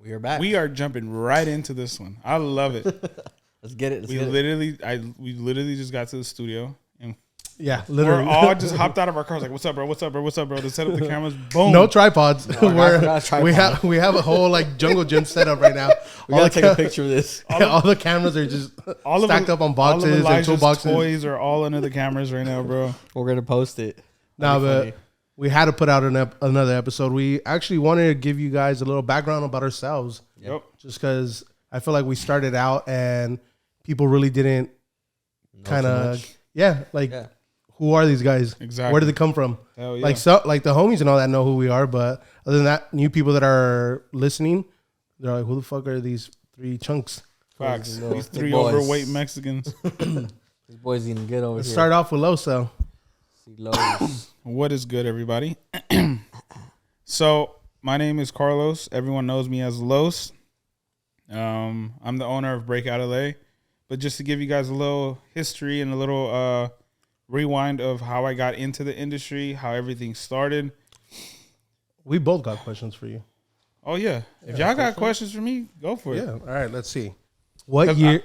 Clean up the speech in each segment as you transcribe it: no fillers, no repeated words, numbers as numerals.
We are back. We are jumping right into this one. I love it. Let's get it. We literally just got to the studio and literally. we're all just hopped out of our cars like, "What's up, bro? What's up, bro? What's up, bro?" To set up the cameras. Boom. No tripods. Tripod. We have a whole like jungle gym setup right now. We gotta take a picture of this. All the cameras are just stacked up on boxes and toolboxes. Toys are all under the cameras right now, bro. We're gonna post it. But we had to put out another episode. We actually wanted to give you guys a little background about ourselves. Yep. Just because I feel like we started out and people really didn't kind of who are these guys? Exactly. Where did they come from? Hell yeah. Like the homies and all that know who we are, but other than that, new people that are listening, they're like, who the fuck are these three chunks? Facts. These three boys. overweight Mexicans. This boy's eating good over Let's here. start off with Loso. What is good, everybody? So my name is Carlos. Everyone knows me as Los. I'm the owner of Breakout LA. But just to give you guys a little history and a little rewind of how I got into the industry, how everything started. We both got questions for you. Oh, yeah. If y'all got questions for me, go for it. Yeah. All right. Let's see. What year?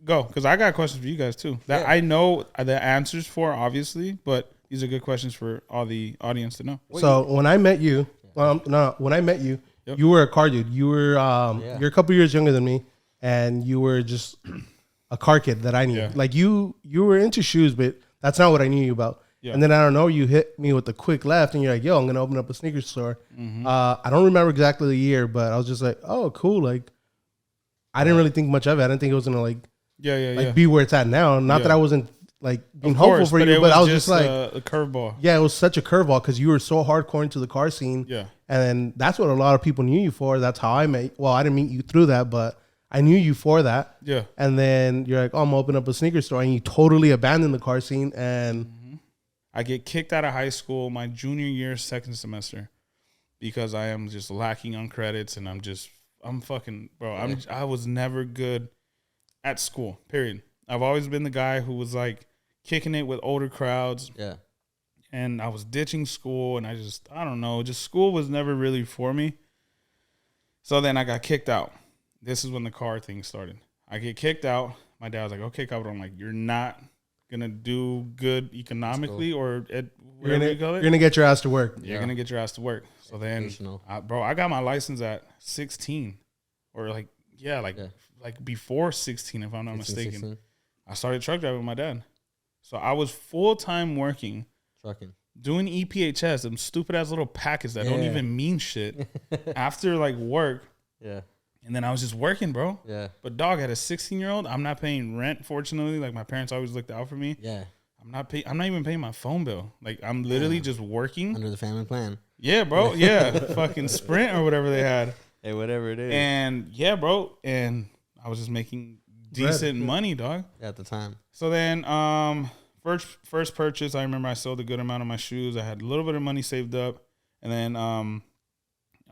Go, because I got questions for you guys, too. That I know the answers for, obviously, but these are good questions for all the audience to know. So when I met you, when I met you, Yep. you were a car dude. You were you're a couple years younger than me, and you were just a car kid that I knew. Yeah. Like you were into shoes, but that's not what I knew you about. Yeah. And then I don't know, you hit me with a quick left, and you're like, "Yo, I'm gonna open up a sneaker store." Mm-hmm. I don't remember exactly the year, but I was just like, "Oh, cool!" Like I didn't really think much of it. I didn't think it was gonna be where it's at now. Not that I wasn't like being hopeful for you, but I was just like a curveball. Yeah, it was such a curveball because you were so hardcore into the car scene. Yeah. And that's what a lot of people knew you for. That's how I met. Well, I didn't meet you through that, but I knew you for that. Yeah. And then you're like, "Oh, I'm gonna open up a sneaker store," and you totally abandoned the car scene. And I get kicked out of high school my junior year, second semester, because I am just lacking on credits, and I'm fucking bro. I was never good at school. Period. I've always been the guy who was like kicking it with older crowds. Yeah. And I was ditching school, and I don't know, just school was never really for me. So then I got kicked out. This is when the car thing started. I get kicked out. My dad was like, "Okay, Cabral," I'm like, "You're not gonna do good economically or at wherever you call it. You're gonna get your ass to work. You're gonna get your ass to work." So then, I got my license at 16, or like before 16, if I'm not mistaken. 16. I started truck driving with my dad. So I was full time working. Trucking. Doing EPHS, them stupid ass little packets that don't even mean shit. After like work. Yeah. And then I was just working, bro. Yeah. But dog, had a 16-year-old. I'm not paying rent, fortunately. Like my parents always looked out for me. Yeah. I'm not even paying my phone bill. Like I'm literally just working. Under the family plan. Yeah, bro. Yeah. Fucking Sprint or whatever they had. Hey, whatever it is. And yeah, bro. And I was just making decent money, dog. Yeah, at the time. So then, first purchase, I remember I sold a good amount of my shoes. I had a little bit of money saved up, and then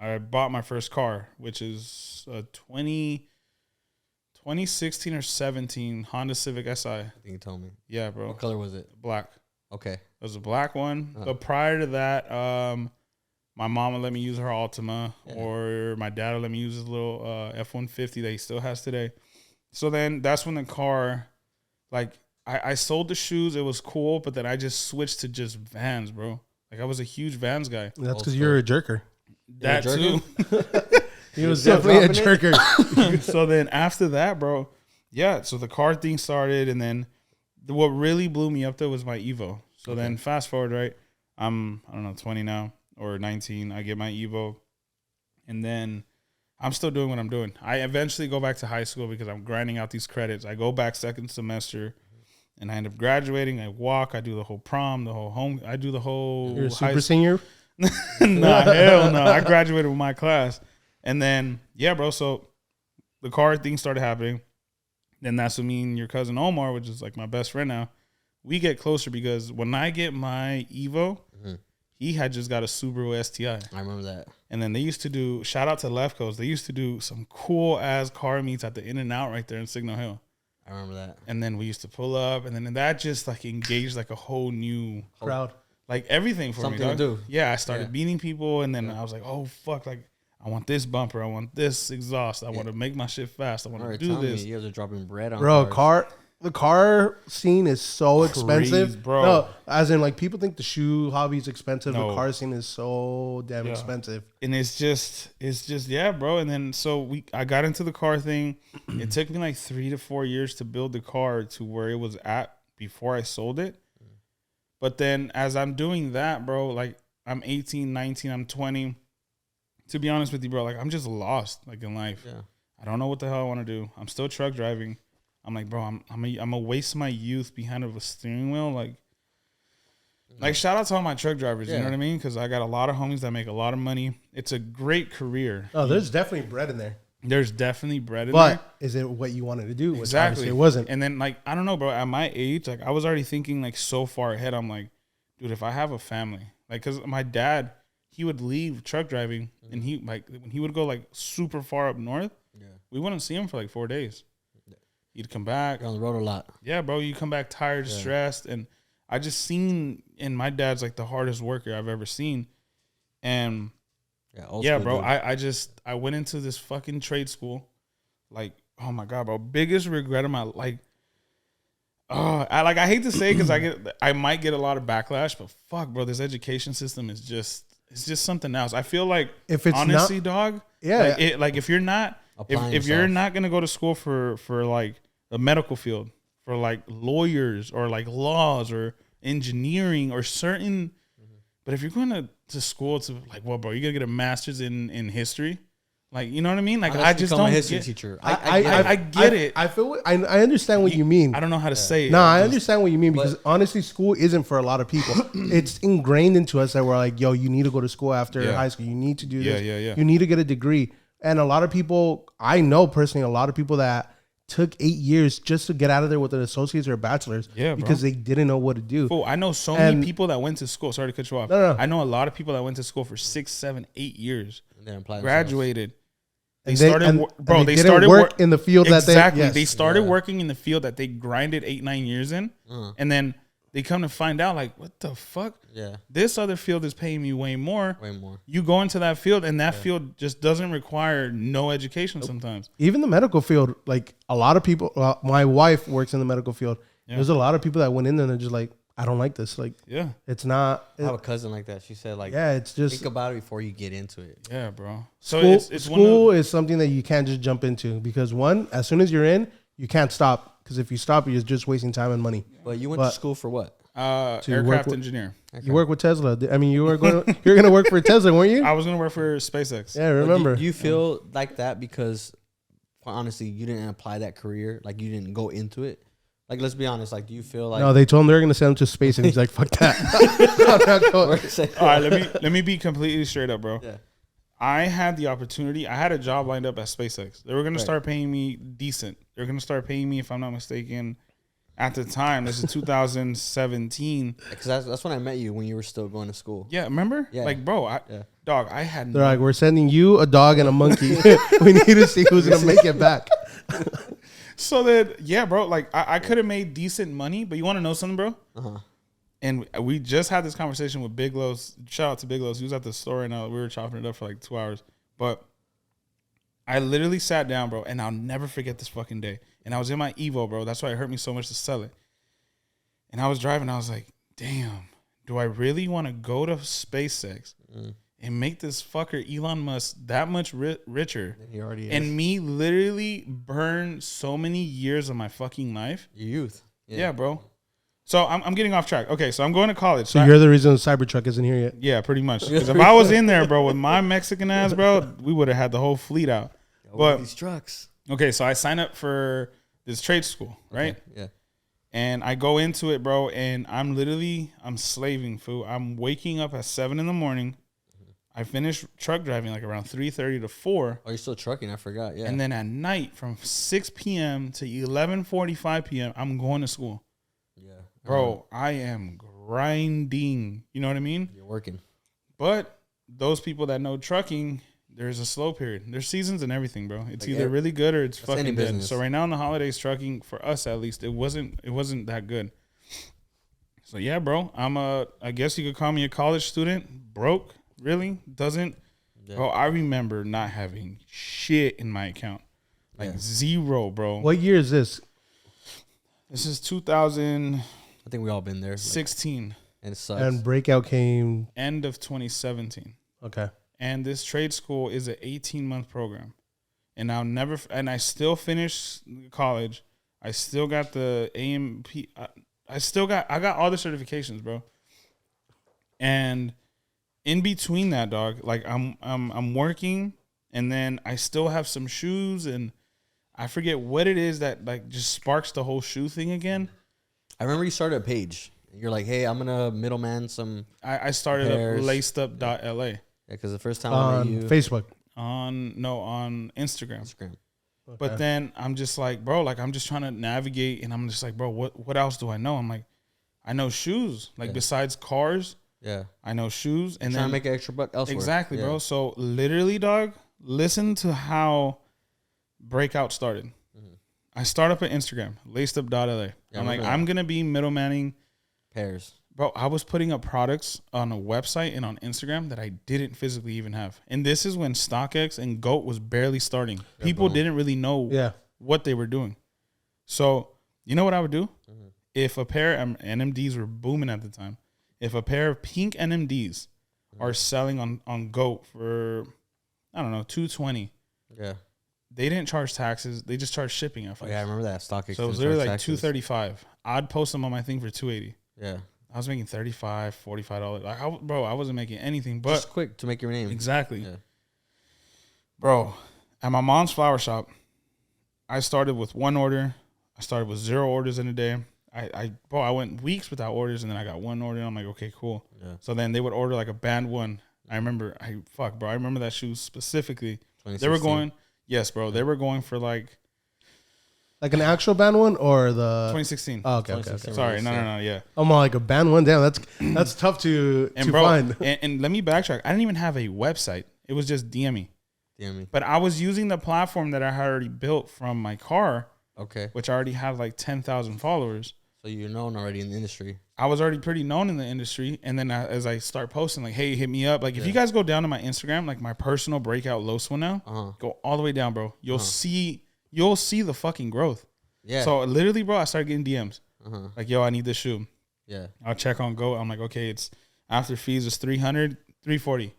I bought my first car, which is a 2016 or 17 Honda Civic SI. I think you told me. Yeah, bro. What color was it? Black. Okay. It was a black one. But prior to that, my mom would let me use her Altima, or my dad would let me use his little F-150 that he still has today. So then that's when the car, like, I sold the shoes. It was cool, but then I just switched to just Vans, bro. Like, I was a huge Vans guy. That's because you're a jerker. That too. He was definitely a jerker. So then after that, bro, yeah, so the car thing started, and then what really blew me up, though, was my Evo. So then fast forward, right? I don't know, 20 now or 19. I get my Evo, and then I'm still doing what I'm doing. I eventually go back to high school because I'm grinding out these credits. I go back second semester, and I end up graduating. I walk. I do the whole prom, the whole home. I do the whole. You're a super senior? Nah, hell no. I graduated with my class. And then, yeah, bro, so the car thing started happening. Then that's when me and your cousin Omar, which is like my best friend now, we get closer because when I get my Evo, he had just got a Subaru STI. I remember that. And then they used to do, shout out to Left Coast, they used to do some cool ass car meets at the In-N-Out right there in Signal Hill. I remember that. And then we used to pull up, and then that just like engaged like a whole new crowd. Like everything for something me, dog. to do. Yeah, I started meeting people, and then I was like, oh fuck, like I want this bumper. I want this exhaust. I want to make my shit fast. I want to do this. You guys are dropping bread on the car scene is so expensive, bro. No, as in like people think the shoe hobby is expensive. No. The car scene is so damn expensive, and it's just yeah, bro. And then I got into the car thing. It took me like 3 to 4 years to build the car to where it was at before I sold it. But then as I'm doing that, bro, like I'm 18, 19, I'm 20. To be honest with you, bro, like I'm just lost like in life. Yeah. I don't know what the hell I want to do. I'm still truck driving. I'm like, bro, I'm gonna waste my youth behind a steering wheel. Like shout out to all my truck drivers. You know what I mean? Because I got a lot of homies that make a lot of money. It's a great career. Oh, there's definitely bread in there. There's definitely bread in there. But is it what you wanted to do? Exactly. It wasn't. And then like I don't know, bro. At my age, like I was already thinking like so far ahead. I'm like, dude, if I have a family, like, cause my dad, he would leave truck driving, and he like when he would go like super far up north, we wouldn't see him for like 4 days. He'd come back. You're on the road a lot. Yeah, bro. You come back tired, stressed, and I just seen, and my dad's like the hardest worker I've ever seen, and bro. I went into this fucking trade school, like, oh my god, bro. Biggest regret of my like. I hate to say because I might get a lot of backlash, but fuck, bro, this education system is just something else. I feel like if it's honestly, dog, if you're not if you're not gonna go to school for like the medical field, for like lawyers or like laws or engineering or certain, but if you're going to school to like, well, bro, you gotta get a master's in history. Like, you know what I mean? Like, I just don't history teacher. I get it. I feel I understand what you mean. I don't know how to say it. No, I understand what you mean because honestly, school isn't for a lot of people. It's ingrained into us that we're like, yo, you need to go to school after high school. You need to do this. You need to get a degree. And a lot of people, I know personally, a lot of people that took 8 years just to get out of there with an associate's or a bachelor's because they didn't know what to do. I know so many people that went to school. Sorry to cut you off. No. I know a lot of people that went to school for 6, 7, 8 years. Graduated. They started work in the field they started working in the field that they grinded 8, 9 years in, and then they come to find out like, what the fuck? Yeah, this other field is paying me way more. You go into that field, and that field just doesn't require no education. Sometimes even the medical field, like a lot of people. My wife works in the medical field. There's a lot of people that went in there and they're just like, I don't like this. Like, it's not. I have a cousin like that. She said, like, it's just think about it before you get into it. Yeah, bro. So school is something that you can't just jump into because as soon as you're in, you can't stop because if you stop, you're just wasting time and money. But you went to school for what? Aircraft engineer. You work with Tesla. I mean, you're going to work for Tesla, weren't you? I was going to work for SpaceX. Yeah, I remember. Do you feel like that because, honestly, you didn't apply that career? Like, you didn't go into it? Like, let's be honest. Like, do you feel like... No, they told him they're going to send him to space, and he's like, fuck that. I'm not going. All right, let me be completely straight up, bro. Yeah. I had the opportunity. I had a job lined up at SpaceX. They were going to start paying me decent. They were going to start paying me, if I'm not mistaken, at the time. This is 2017. Because that's when I met you, when you were still going to school. Yeah, remember? Yeah. Like, bro, dog, I had... They're like, we're sending you, a dog, and a monkey. We need to see who's going to make it back. So that, yeah, bro, like I could have made decent money, but you want to know something, bro? And we just had this conversation with Big Los. Shout out to Big Los. He was at the store and we were chopping it up for like 2 hours. But I literally sat down, bro, and I'll never forget this fucking day. And I was in my Evo, bro. That's why it hurt me so much to sell it. And I was driving. I was like, damn, do I really want to go to SpaceX and make this fucker Elon Musk that much richer? He already is. And me literally burn so many years of my fucking life. Your youth. Yeah, bro. So I'm getting off track. Okay, so I'm going to college. So you're the reason the Cybertruck isn't here yet? Yeah, pretty much. Because if I was in there, bro, with my Mexican ass, bro, we would have had the whole fleet out. But these trucks. Okay, so I signed up for this trade school, right? Okay, yeah. And I go into it, bro, and I'm slaving, fool. I'm waking up at 7 a.m. I finish truck driving like around 3:30 to 4. Oh, you're still trucking? I forgot. Yeah. And then at night from 6 p.m. to 11:45 p.m. I'm going to school. Yeah. Bro, I am grinding. You know what I mean? You're working. But those people that know trucking, there's a slow period. There's seasons and everything, bro. It's like either really good or it's fucking dead. So right now in the holidays, trucking for us at least, it wasn't that good. So yeah, bro, I guess you could call me a college student, broke. Really? Yeah. Bro, I remember not having shit in my account. Like zero, bro. What year is this? This is 2016. I think we all been there. Like, and it sucks. And Breakout came end of 2017. Okay. And this trade school is an 18-month program. And I still finished college. I still got the AMP. I got all the certifications, bro. And in between that, dog, like I'm working, and then I still have some shoes, and I forget what it is that like just sparks the whole shoe thing again. I remember you started a page. You're like, hey, I'm gonna middleman some. I started up laced-up.la. Yeah, because the first time on I met you, Facebook. On Instagram. Okay. But then I'm just like, bro, like I'm just trying to navigate, and I'm just like, bro, what else do I know? I'm like, I know shoes. Like besides cars, I know shoes, and trying then to make an extra buck elsewhere. Exactly, bro. So literally, dog, listen to how Breakout started. I start up an Instagram, laced-up.la. I'm like, I'm gonna be middlemaning pairs. Bro, I was putting up products on a website and on Instagram that I didn't physically even have. And this is when StockX and GOAT was barely starting. People didn't really know what they were doing. So, you know what I would do? If a pair of NMDs were booming at the time, if a pair of pink NMDs are selling on GOAT for, I don't know, $220. Yeah. They didn't charge taxes. They just charged shipping. Oh, yeah, I remember that. StockX. So it was literally like $235. I'd post them on my thing for $280. Yeah. I was making $35, $45. Like, I wasn't making anything but just quick to make your name. Exactly. Yeah. Bro, at my mom's flower shop, I started with one order. I started with 0 orders in a day. I went weeks without orders, and then I got 1 order. And I'm like, okay, cool. Yeah. So then they would order like a band 1. I remember that shoe specifically. They were going, yes, bro. They were going for like an actual band one or the 2016. Oh, okay. Sorry, no, yeah. I'm like a band one. Damn, that's tough to find. And let me backtrack. I didn't even have a website. It was just DM me. But I was using the platform that I had already built from my car. Okay. Which I already had like 10,000 followers. So you're known already in the industry. I was already pretty known in the industry. And then as I start posting, like, hey, hit me up. Like, if you guys go down to my Instagram, like my personal Breakout Los one now, go all the way down, bro. You'll see the fucking growth. Yeah. So literally, bro, I started getting DMs. Like, yo, I need this shoe. Yeah. I'll check on GOAT. I'm like, okay, it's after fees is $300, $340.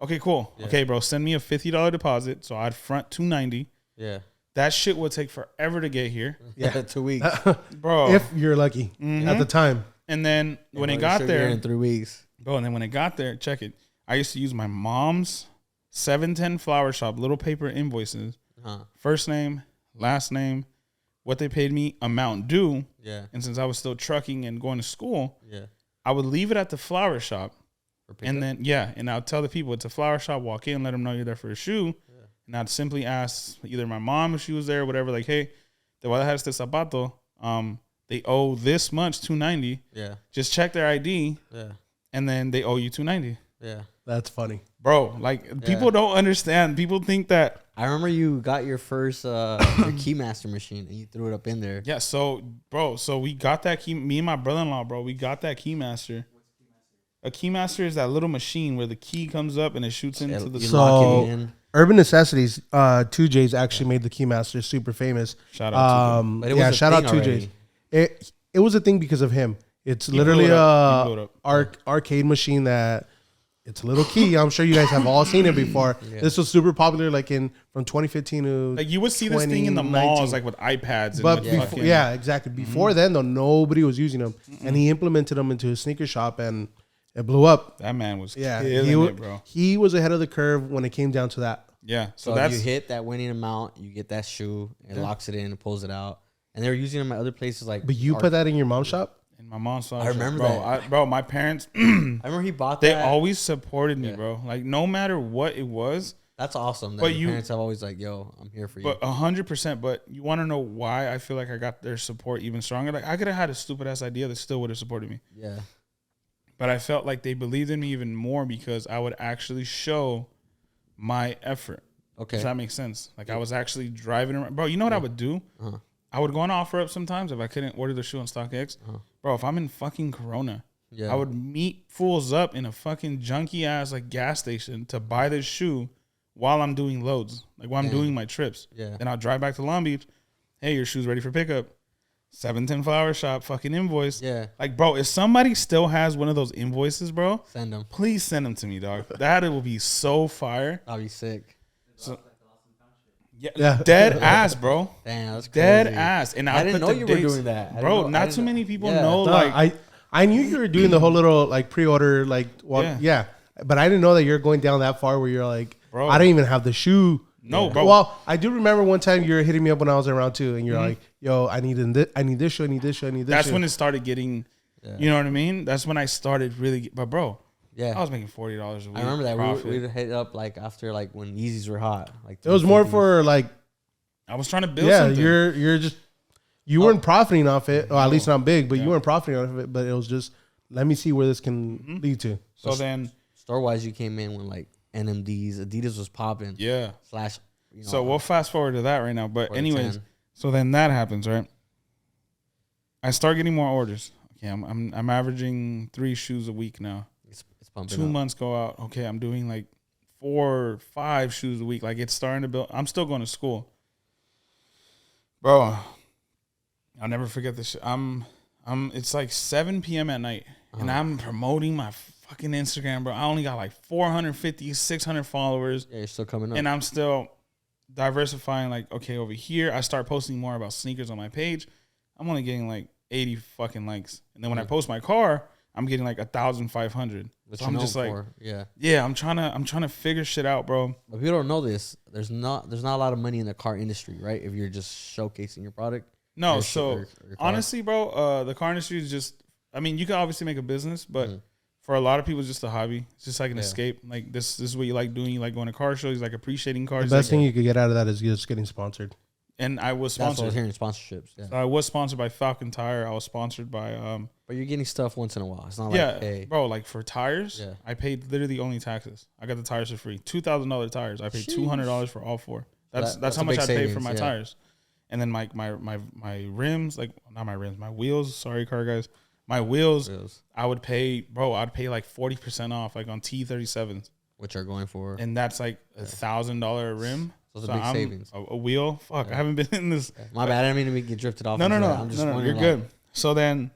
Okay, cool. Yeah. Okay, bro, send me a $50 deposit. So I'd front $290. Yeah. That shit would take forever to get here. Yeah, 2 weeks, bro. If you're lucky at the time. And then when it got there, in 3 weeks, bro. And then when it got there, check it. I used to use my mom's 710 Flower Shop little paper invoices. First name, last name, what they paid me, amount due. Yeah. And since I was still trucking and going to school, I would leave it at the flower shop. And then and I'll tell the people it's a flower shop. Walk in, let them know you're there for a shoe. And I'd simply ask either my mom if she was there or whatever, like, hey, te voy a dejar este zapato. They owe this much, $290. Yeah. Just check their ID. Yeah. And then they owe you $290. Yeah. That's funny. Bro, like, people don't understand. People think that. I remember you got your first your Keymaster machine and you threw it up in there. Yeah, so, bro, we got that key. Me and my brother-in-law, bro, we got that Keymaster. A Keymaster is that little machine where the key comes up and it shoots into the lock it in. Urban Necessities, 2J's actually made the Keymaster super famous. Shout out to him. Shout out 2J's. It was a thing because of him. It's literally a arcade machine that it's a little key. I'm sure you guys have all seen it before. Yeah. This was super popular, like from 2015 to like you would see this thing in the malls, like with iPads. But exactly. Before then, though, nobody was using them, and he implemented them into his sneaker shop, and it blew up. That man was killing it, bro. He was ahead of the curve when it came down to that. Yeah. So if you hit that winning amount, you get that shoe. It locks it in and pulls it out. And they were using them at other places like. But you put that in your mom's shop? In my mom's shop. I remember that. Bro, my parents. I remember he bought that. They always supported me, bro. Like, no matter what it was. That's awesome. That your parents have always like, yo, I'm here for you. But 100%. But you want to know why I feel like I got their support even stronger? Like, I could have had a stupid ass idea that still would have supported me. Yeah. But I felt like they believed in me even more because I would actually show my effort. Okay. Does that make sense? Like, I was actually driving around. Bro, you know what I would do? I would go on OfferUp sometimes if I couldn't order the shoe on StockX. Bro, if I'm in fucking Corona Yeah. I would meet fools up in a fucking junky ass like gas station to buy this shoe while I'm doing loads, like while I'm doing my trips. Yeah. Then I'll drive back to Long Beach. Hey, your shoe's ready for pickup. 710 Flower Shop, fucking invoice. Yeah. Like, bro, if somebody still has one of those invoices, bro, Send them. please send them to me, dog. That will be so fire. I'll be sick. So, yeah, dead ass, bro. Damn, that's dead crazy. ass. And I didn't put know the you were dates. doing that, Bro. Not too many people Yeah. know. No, Like, I knew you were doing the whole little like pre-order, like yeah, but I didn't know that you're going down that far where you're like, bro, I don't even have the shoe. No, bro. Well, I do remember one time you were hitting me up when I was around too, and you're like, yo, I need this shoe, I need this shoe, I need this. That's shoe. when it started getting. You know what I mean? That's when I started really. But bro, I was making $40 a week. I remember that we'd hit up like after like when Yeezys were hot. Like it was more for like. I was trying to build something. You're just you weren't profiting off it, or at least not big, but you weren't profiting off it. But it was just let me see where this can lead to. So then, store wise, you came in when like NMDs, Adidas was popping. Yeah. Slash. You know, so we'll fast forward to that right now. But anyways, so then that happens, right? I start getting more orders. Okay, I'm averaging 3 shoes a week now. It's pumping. 2 months go out. Okay, I'm doing like 4 or 5 shoes a week. Like it's starting to build. I'm still going to school. Bro, I'll never forget this shit. It's like 7 p.m. at night, and I'm promoting my fucking Instagram, bro. I only got like 450, 600 followers. Yeah, you're still coming up. And I'm still diversifying. Like, okay, over here, I start posting more about sneakers on my page. I'm only getting like 80 fucking likes. And then when I post my car, I'm getting like 1,500. So I'm just like, I'm trying to figure shit out, bro. But people don't know this. There's not a lot of money in the car industry, right? If you're just showcasing your product. No, so honestly, bro, the car industry is just. I mean, you can obviously make a business, but for a lot of people, it's just a hobby. It's just like an escape. Like this is what you like doing. You like going to car shows. You like appreciating cars. The best thing you could get out of that is just getting sponsored. And I was That's sponsored. what I was hearing, sponsorships. Yeah. So I was sponsored by Falcon Tire. I was sponsored by. But you're getting stuff once in a while. It's not like, hey, bro. Like for tires, I paid literally only taxes. I got the tires for free. $2,000 tires. I paid $200 for all 4. That's how much I paid for my tires. And then my rims, like not my rims, my wheels. Sorry, car guys. My wheels. I would pay, bro. I'd pay like 40% off, like on T37s, which are going for, and that's like $1,000 a rim. So it's a big savings. A wheel. Fuck, I haven't been in this. My bad. I didn't mean to get drifted off. No. You're good. So then,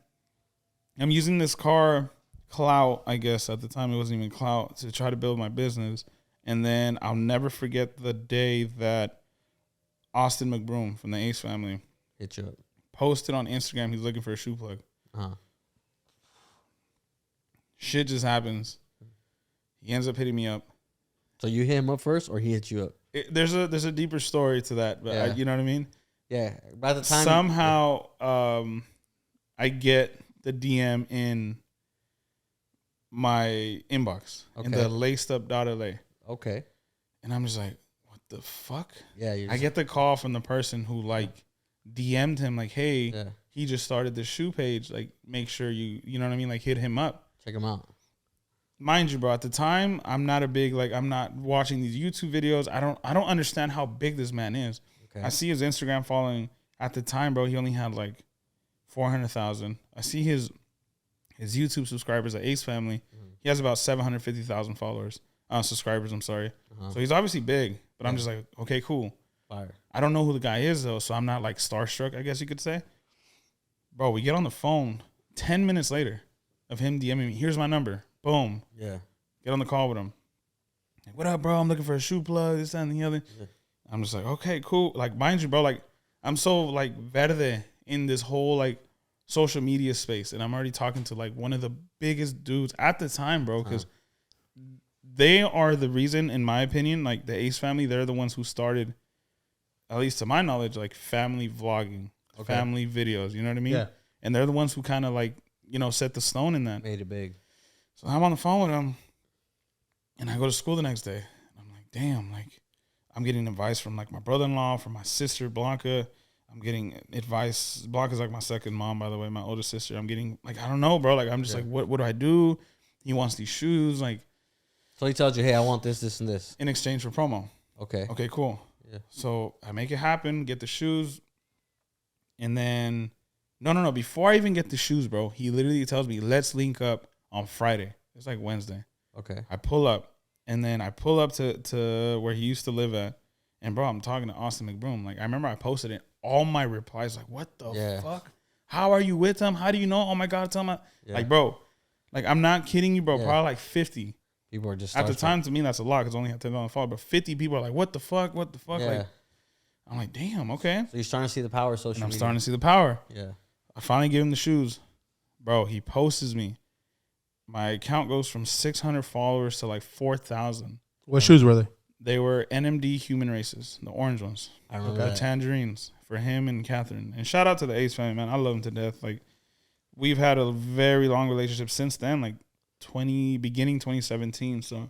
I'm using this car clout. I guess at the time it wasn't even clout to try to build my business. And then I'll never forget the day that Austin McBroom from the Ace family hit you up, posted on Instagram. He's looking for a shoe plug. Shit just happens. He ends up hitting me up. So you hit him up first, or he hit you up? There's a deeper story to that, but you know what I mean? Yeah. By the time somehow I get the DM in my inbox in the laced-up.la. Okay. And I'm just like, what the fuck? Yeah. I get the call from the person who like DM'd him like, hey, he just started the shoe page. Like, make sure you know what I mean? Like, hit him up. Check him out. Mind you, bro, at the time, I'm not watching these YouTube videos. I don't understand how big this man is. Okay. I see his Instagram following. At the time, bro, he only had like 400,000. I see his YouTube subscribers at Ace Family. He has about 750,000 followers. Subscribers, I'm sorry. So he's obviously big, but I'm just like, okay, cool. Fire. I don't know who the guy is, though, so I'm not like starstruck, I guess you could say. Bro, we get on the phone 10 minutes later of him DMing me. Here's my number. Boom. Yeah. Get on the call with him. Like, what up, bro? I'm looking for a shoe plug, this, that, and the other. Yeah. I'm just like, okay, cool. Like, mind you, bro, like, I'm so, like, verde in this whole, like, social media space. And I'm already talking to, like, one of the biggest dudes at the time, bro, because they are the reason, in my opinion, like, the Ace family, they're the ones who started, at least to my knowledge, like, family vlogging, family videos. You know what I mean? Yeah. And they're the ones who kind of, like, you know, set the stone in that. Made it big. So I'm on the phone with him, and I go to school the next day. And I'm like, damn, like, I'm getting advice from, like, my brother-in-law, from my sister, Blanca. I'm getting advice. Blanca's, like, my second mom, by the way, my older sister. I'm getting, like, I don't know, bro. Like, I'm just like, what do I do? He wants these shoes. Like, so he tells you, hey, I want this, this, and this. In exchange for promo. Okay. Okay, cool. Yeah. So I make it happen, get the shoes, and then, no. Before I even get the shoes, bro, he literally tells me, let's link up on Friday. It's like Wednesday. Okay. I pull up, and then I pull up to where he used to live at. And, bro, I'm talking to Austin McBroom. Like, I remember I posted it. All my replies, like, what the fuck? How are you with him? How do you know? Oh, my God, tell me. Yeah. Like, bro, like, I'm not kidding you, bro. Yeah. Probably like 50. People are just at the time, to me, that's a lot because I only have 10,000 followers. But 50 people are like, what the fuck? What the fuck? Yeah. Like, I'm like, damn, okay. So you're starting to see the power of social media. I'm starting to see the power. Yeah. I finally give him the shoes. Bro, he posts me. My account goes from 600 followers to like 4,000. What shoes were they? They were NMD Human Races, the orange ones. I remember that. Tangerines for him and Catherine. And shout out to the Ace family, man. I love them to death. Like, we've had a very long relationship since then, like beginning 2017. So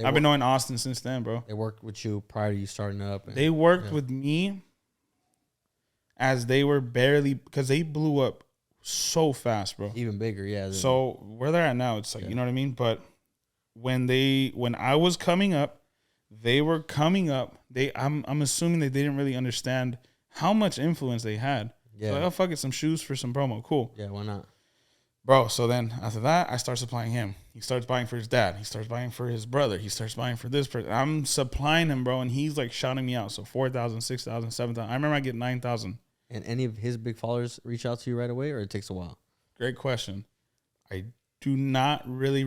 I've been knowing Austin since then, bro. They worked with you prior to you starting up. They worked with me as they were barely, because they blew up so fast, bro. Even bigger, yeah. So where they're at now, it's like, you know what I mean? But when I was coming up, they were coming up. I'm assuming that they didn't really understand how much influence they had. Yeah. So like, oh, fuck it, some shoes for some promo. Cool. Yeah, why not? Bro, so then after that, I start supplying him. He starts buying for his dad. He starts buying for his brother. He starts buying for this person. I'm supplying him, bro, and he's like shouting me out. So 4,000, 6,000, 7,000. I remember I get 9,000. And any of his big followers reach out to you right away, or it takes a while? Great question. I do not really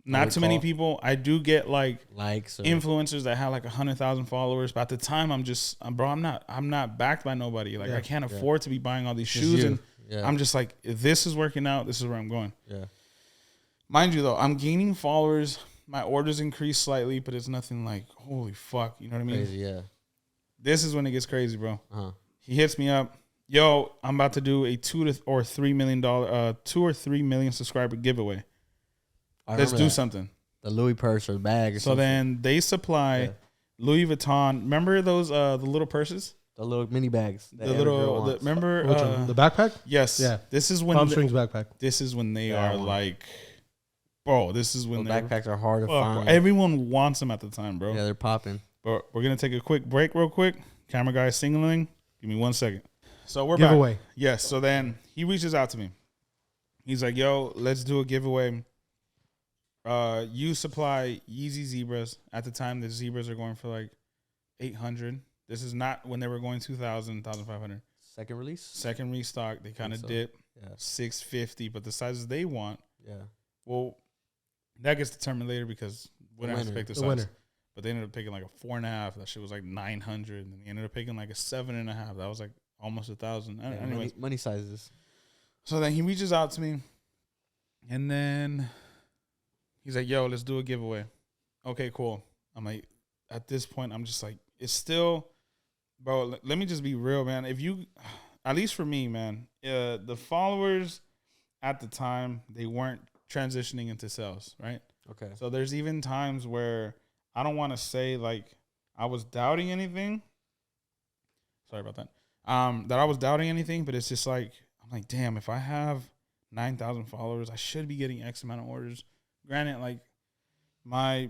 not too many people. I do get like likes or influencers that have like 100,000 followers, but at the time I'm not backed by nobody. Like I can't afford to be buying all these shoes, and I'm just like, if this is working out, this is where I'm going. Yeah. Mind you though, I'm gaining followers. My orders increase slightly, but it's nothing like holy fuck. You know what I mean? Crazy, yeah. This is when it gets crazy, bro. Uh-huh. He hits me up. Yo, I'm about to do a $2 or $3 million subscriber giveaway. Let's do something. The Louis purse or bag. Or something. Then they supply Louis Vuitton. Remember those the little purses? The little mini bags. Remember the backpack? Yes. Yeah. This is when Palm Springs backpack. This is when they are like, bro. This is when backpacks are hard to find. Bro, everyone wants them at the time, bro. Yeah, they're popping. But we're gonna take a quick break, real quick. Camera guy signaling. Give me 1 second. So we're giveaway. Back. Yes. So then he reaches out to me. He's like, "Yo, let's do a giveaway. You supply Yeezy Zebras. At the time, the Zebras are going for like 800. This is not when they were going 2,000, 1,500. Second release? Second restock. They kind of dip. Yeah. 650, but the sizes they want. Yeah. Well, that gets determined later because we don't have to pick the size. Winner. But they ended up picking like a 4.5. That shit was like 900. And they ended up picking like a 7.5. That was like almost 1,000. Yeah, anyways, money sizes. So then he reaches out to me, and then he's like, "Yo, let's do a giveaway." Okay, cool. I'm like, at this point, I'm just like, it's still, bro. Let me just be real, man. If you, at least for me, man, the followers at the time, they weren't transitioning into sales, right? Okay. So there's even times where I don't want to say like I was doubting anything. Sorry about that. That I was doubting anything, but it's just like, I'm like, damn, if I have 9,000 followers, I should be getting X amount of orders. Granted, like my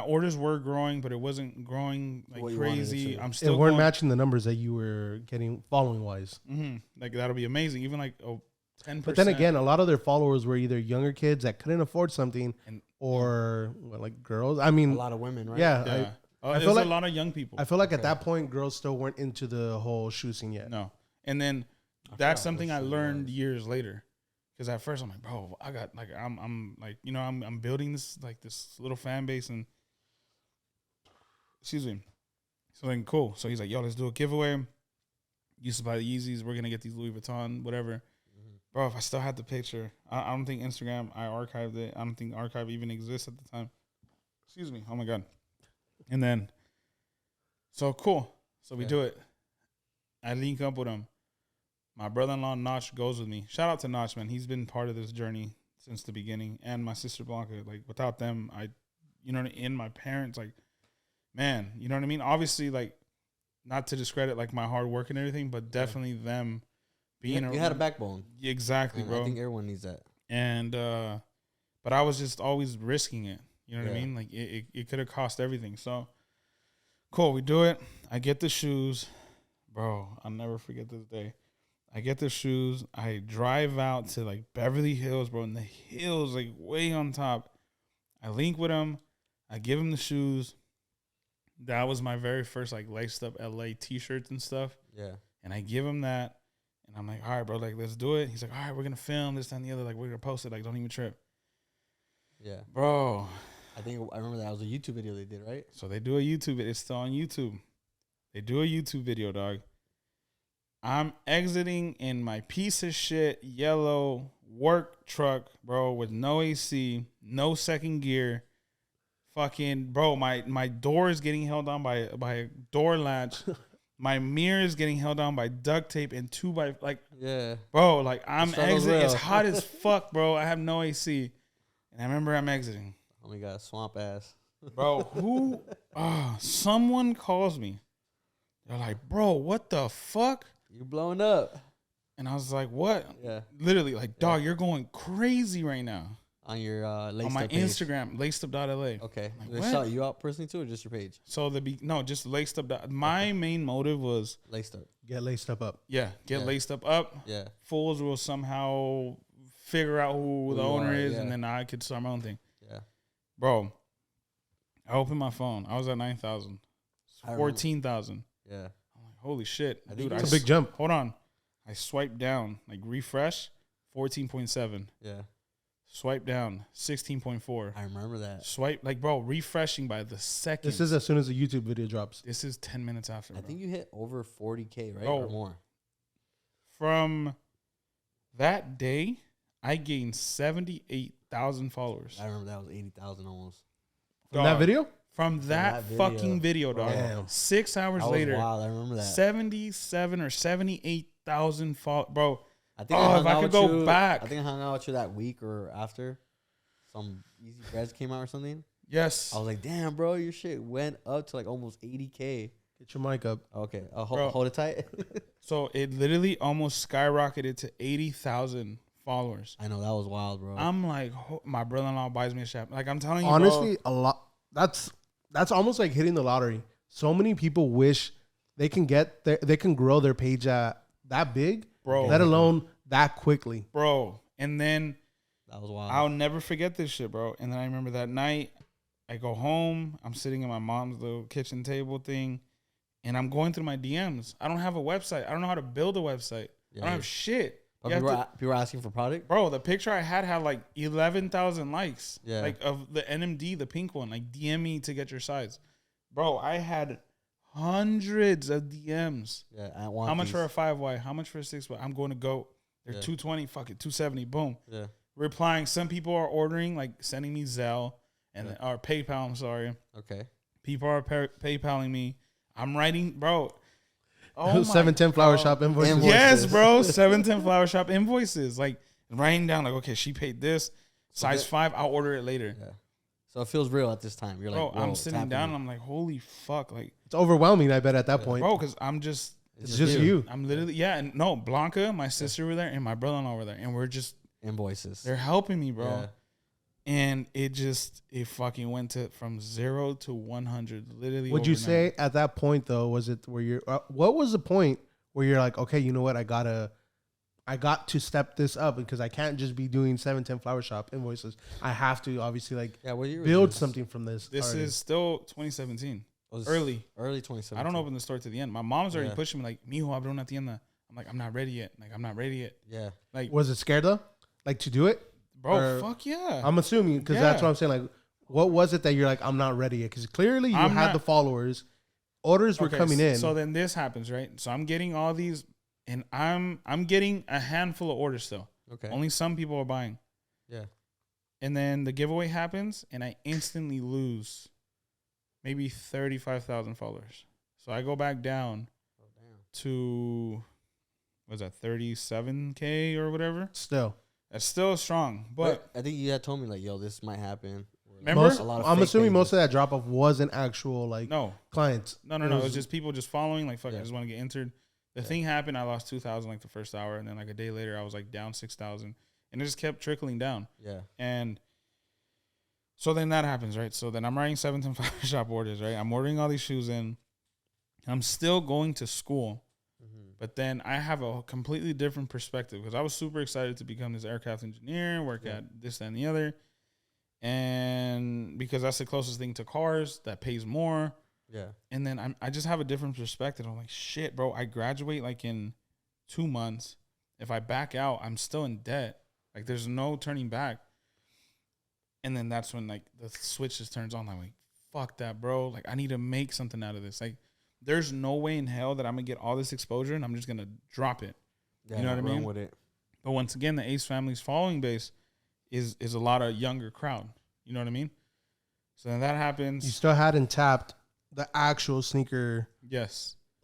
orders were growing, but it wasn't growing like crazy. I'm still weren't matching the numbers that you were getting following wise. Mm-hmm. Like that'll be amazing. Even like 10%. But then again, a lot of their followers were either younger kids that couldn't afford something, or like girls. I mean, a lot of women, right? Yeah. I feel like a lot of young people. I feel like at that point, girls still weren't into the whole shoe scene yet. No. And then that's something I learned years later. Because at first I'm like, bro, I got like I'm like, you know, I'm building this like this little fan base, and excuse me. So then cool. So he's like, yo, let's do a giveaway. You supply the Yeezys, we're gonna get these Louis Vuitton, whatever. Mm-hmm. Bro, if I still had the picture, I don't think Instagram, I archived it. I don't think archive even exists at the time. Excuse me. Oh my God. And then so cool. So we do it. I link up with him. My brother-in-law, Notch, goes with me. Shout out to Notch, man. He's been part of this journey since the beginning. And my sister Blanca. Like, without them, and my parents, like, man, you know what I mean? Obviously, like, not to discredit, like, my hard work and everything, but definitely them being You had a backbone. Exactly, bro. I think everyone needs that. And, but I was just always risking it. You know what I mean? Like, it could have cost everything. So, cool, we do it. I get the shoes. Bro, I'll never forget this day. I get the shoes. I drive out to like Beverly Hills, bro. And the hills, like way on top. I link with him. I give him the shoes. That was my very first like laced up LA t-shirts and stuff. Yeah. And I give him that. And I'm like, all right, bro, like, let's do it. He's like, all right, we're going to film this, that, and the other. Like, we're going to post it. Like, don't even trip. Yeah. Bro. I remember that was a YouTube video they did, right? So they do a YouTube. It's still on YouTube. They do a YouTube video, dog. I'm exiting in my piece of shit yellow work truck, bro, with no AC, no second gear. Fucking, bro, my door is getting held on by a door latch. My mirror is getting held on by duct tape and 2x, like, yeah, bro, like I'm exiting. It's hot as fuck, bro. I have no AC. And I remember I'm exiting. Oh my God, swamp ass. Bro, someone calls me. They're like, bro, what the fuck? You blowing up. And I was like, what? Yeah. Literally, like, dog, you're going crazy right now. On your on my Instagram, lacedup.la. Okay. Like, They shout you out personally too, or just your page? So no, just laced up. My main motive was laced up. Get laced up. Yeah, get laced up. Yeah. Fools will somehow figure out who the owner is, yeah. and then I could start my own thing. Yeah. Bro, I opened my phone. I was at 9,000. 14,000. Yeah. I'm like, holy shit. Dude, it's a big jump. Hold on. I swiped down, like refresh, 14.7. Yeah. Swipe down, 16.4. I remember that. Swipe, like, bro, refreshing by the second. This is as soon as the YouTube video drops. This is 10 minutes after. I think you hit over 40K, right? Bro, or more. From that day, I gained 78,000 followers. I remember that was 80,000 almost. From that video? From that fucking video, dog. Damn. 6 hours That later. was wild. I remember that. 77 or 78,000 followers. Bro, I think if I could go back. I think I hung out with you that week or after. Some Easy Breads came out or something. Yes. I was like, damn, bro, your shit went up to like almost 80K. Get your mic up. Okay. Hold it tight. So it literally almost skyrocketed to 80,000 followers. I know, that was wild, bro. I'm like, my brother-in-law buys me a shop. Like, I'm telling you, honestly, bro, a lot. That's almost like hitting the lottery. So many people wish they can they can grow their page that big, bro. Let alone that quickly, bro. And then that was wild. I'll never forget this shit, bro. And then I remember that night, I go home. I'm sitting at my mom's little kitchen table thing, and I'm going through my DMs. I don't have a website. I don't know how to build a website. I don't have shit. People were asking for product? Bro, the picture I had like 11,000 likes. Yeah. Like of the NMD, the pink one. Like, DM me to get your size. Bro, I had hundreds of DMs. Yeah, I want How much these. for a 5Y? How much for a 6Y? I'm going to go. They're 220. Fuck it. 270. Boom. Yeah. Replying. Some people are ordering, like sending me Zelle or PayPal. I'm sorry. Okay. People are PayPaling me. I'm writing, bro. Oh 710 Flower Shop invoices. Yes, bro. 710 Flower Shop invoices. Like, writing down, like, okay, she paid this. Size 5, I'll order it later. Yeah. So it feels real at this time. You're like, bro, I'm sitting down and I'm like, holy fuck. Like, it's overwhelming, I bet, at that point. bro, because I'm just. It's just you. I'm literally, and no, Blanca, my sister were there, and my brother-in-law were there. And we're just. Invoices. They're helping me, bro. Yeah. And it fucking went from 0 to 100, literally. Would you say at that point though, was it where you're? What was the point where you're like, okay, you know what, I got to step this up because I can't just be doing 710 Flower Shop invoices. I have to obviously build something from this. This already. is still 2017, early 2017. I don't open the store to the end. My mom's already pushing me like, "Mijo, abro at tienda." I'm like, I'm not ready yet. Yeah. Like, was it scared though, like to do it? Bro, fuck yeah. I'm assuming because that's what I'm saying. Like, what was it that you're like, I'm not ready yet? Because clearly you had the followers, orders were coming in. So then this happens, right? So I'm getting all these, and I'm getting a handful of orders still. Okay. Only some people are buying. Yeah. And then the giveaway happens, and I instantly lose maybe 35,000 followers. So I go back down to, what's that, 37K or whatever? Still. That's still strong, but I think you had told me like, yo, this might happen. Remember? I'm assuming most of that drop off wasn't actual clients. No. It was just people just following. Like, fuck, I just want to get entered. The thing happened. I lost 2,000 like the first hour, and then like a day later, I was like down 6,000, and it just kept trickling down. Yeah. And so then that happens, right? So then I'm writing 710 Flower Shop orders, right? I'm ordering all these shoes in. I'm still going to school. Mm-hmm. But then I have a completely different perspective because I was super excited to become this aircraft engineer, work at this, that, and the other. And because that's the closest thing to cars that pays more. Yeah. And then I just have a different perspective. I'm like, shit, bro, I graduate like in 2 months. If I back out, I'm still in debt. Like, there's no turning back. And then that's when, like, the switch just turns on. I'm like, fuck that, bro. Like, I need to make something out of this. Like, there's no way in hell that I'm going to get all this exposure and I'm just going to drop it. Yeah, you know what I mean? With it. But once again, the Ace family's following base is a lot of younger crowd. You know what I mean? So then that happens. You still hadn't tapped the actual sneaker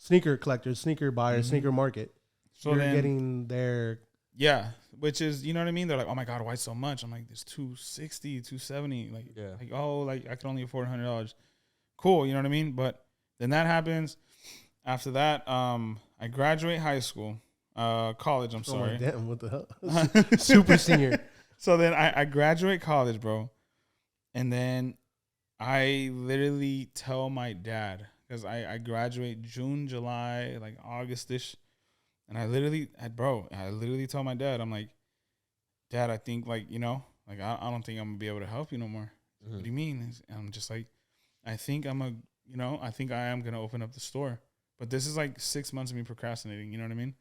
collectors, sneaker buyers, sneaker market. So you're getting there. Yeah, which is, you know what I mean? They're like, oh my God, why so much? I'm like, there's 260, 270. Like, like I can only afford $100. Cool, you know what I mean? But then that happens. After that, I graduate high school, college, I'm sorry. Damn, what the hell? Super senior. So then I graduate college, bro. And then I literally tell my dad, because I graduate June, July, like August-ish. And I literally tell my dad, I'm like, Dad, I think, like, you know, like, I don't think I'm going to be able to help you no more. What do you mean? And I'm just like, I think I am going to open up the store. But this is like 6 months of me procrastinating. You know what I mean?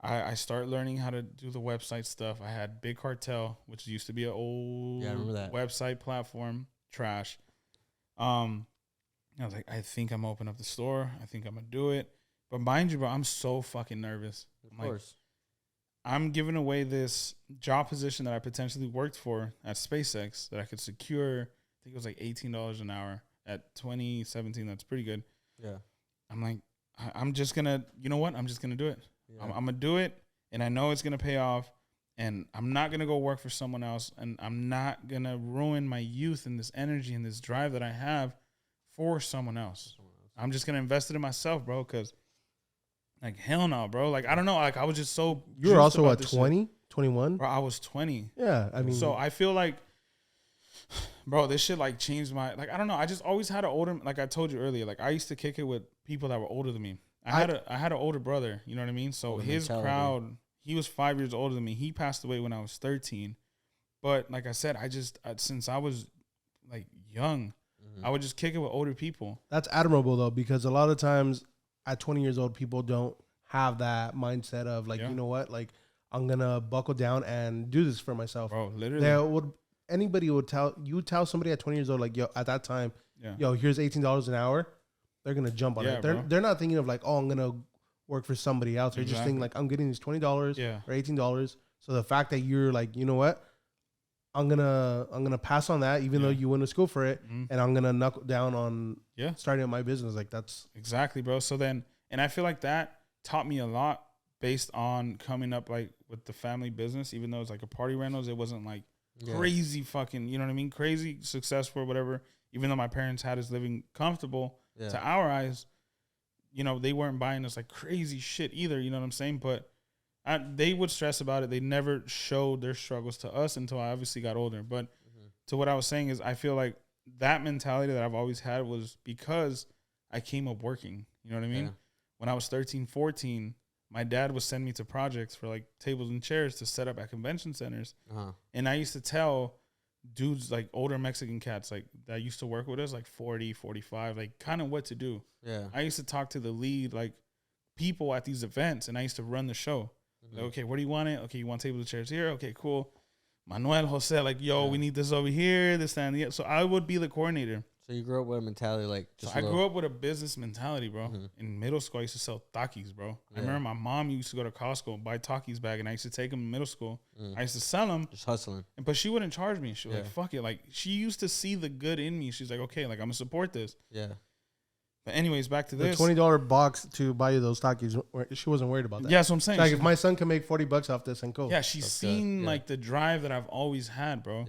I start learning how to do the website stuff. I had Big Cartel, which used to be an old website platform, trash. I was like, I think I'm gonna open up the store. I think I'm gonna do it. But mind you, bro, I'm so fucking nervous. Of course. I'm giving away this job position that I potentially worked for at SpaceX that I could secure. I think it was like $18 an hour at 2017. That's pretty good. Yeah. I'm like, I'm just gonna, you know what? I'm just gonna do it. Yeah. I'm gonna do it, and I know it's gonna pay off. And I'm not gonna go work for someone else, and I'm not gonna ruin my youth and this energy and this drive that I have for someone else. I'm just gonna invest it in myself, bro. Because, like, hell no, bro. Like, I don't know. Like, I was just so. You were also at 20, 21. Bro, I was 20. Yeah, I mean. So I feel like, bro, this shit like changed my, like, I don't know. I just always had an older, like I told you earlier. Like, I used to kick it with people that were older than me. I had an older brother, you know what I mean? So his crowd, he was 5 years older than me. He passed away when I was 13. But like I said, since I was like young, I would just kick it with older people. That's admirable though, because a lot of times at 20 years old, people don't have that mindset of like, you know what, like I'm gonna buckle down and do this for myself. Bro, literally. Anybody would tell somebody at 20 years old, like, yo, at that time, yo, here's $18 an hour. They're going to jump on it. They're not thinking of like, oh, I'm going to work for somebody else. They're just thinking like, I'm getting these $20 or $18. So the fact that you're like, you know what, I'm going to pass on that, even though you went to school for it. And I'm going to knuckle down on starting up my business. Like that's exactly, bro. So then, and I feel like that taught me a lot based on coming up like with the family business, even though it's like a party rentals, it wasn't like crazy fucking, you know what I mean? Crazy successful or whatever. Even though my parents had us living comfortable, to our eyes, you know, they weren't buying us like crazy shit either. You know what I'm saying? But they would stress about it. They never showed their struggles to us until I obviously got older. But to what I was saying is I feel like that mentality that I've always had was because I came up working. You know what I mean? When I was 13, 14, my dad would send me to projects for like tables and chairs to set up at convention centers. And I used to tell dudes, like older Mexican cats, like that used to work with us, like 40, 45, like kind of what to do. I used to talk to the lead, like people at these events, and I used to run the show. Like, okay, where do you want it? Okay, you want tables and chairs here? Okay, cool. Manuel, Jose, like, yo, we need this over here, this, that, and the other. So I would be the coordinator. So you grew up with a mentality like I grew up with a business mentality, bro. In middle school, I used to sell Takis, bro. I remember my mom used to go to Costco and buy Takis bag, and I used to take them in middle school. I used to sell them. Just hustling. But she wouldn't charge me. She was like, fuck it. Like, she used to see the good in me. She's like, okay, like, I'm going to support this. But anyways, back to this. The $20 box to buy you those Takis, she wasn't worried about that. Yeah, that's what I'm saying. Like, if my son can make $40 off this, and cool. Yeah, she's seen, like, the drive that I've always had, bro.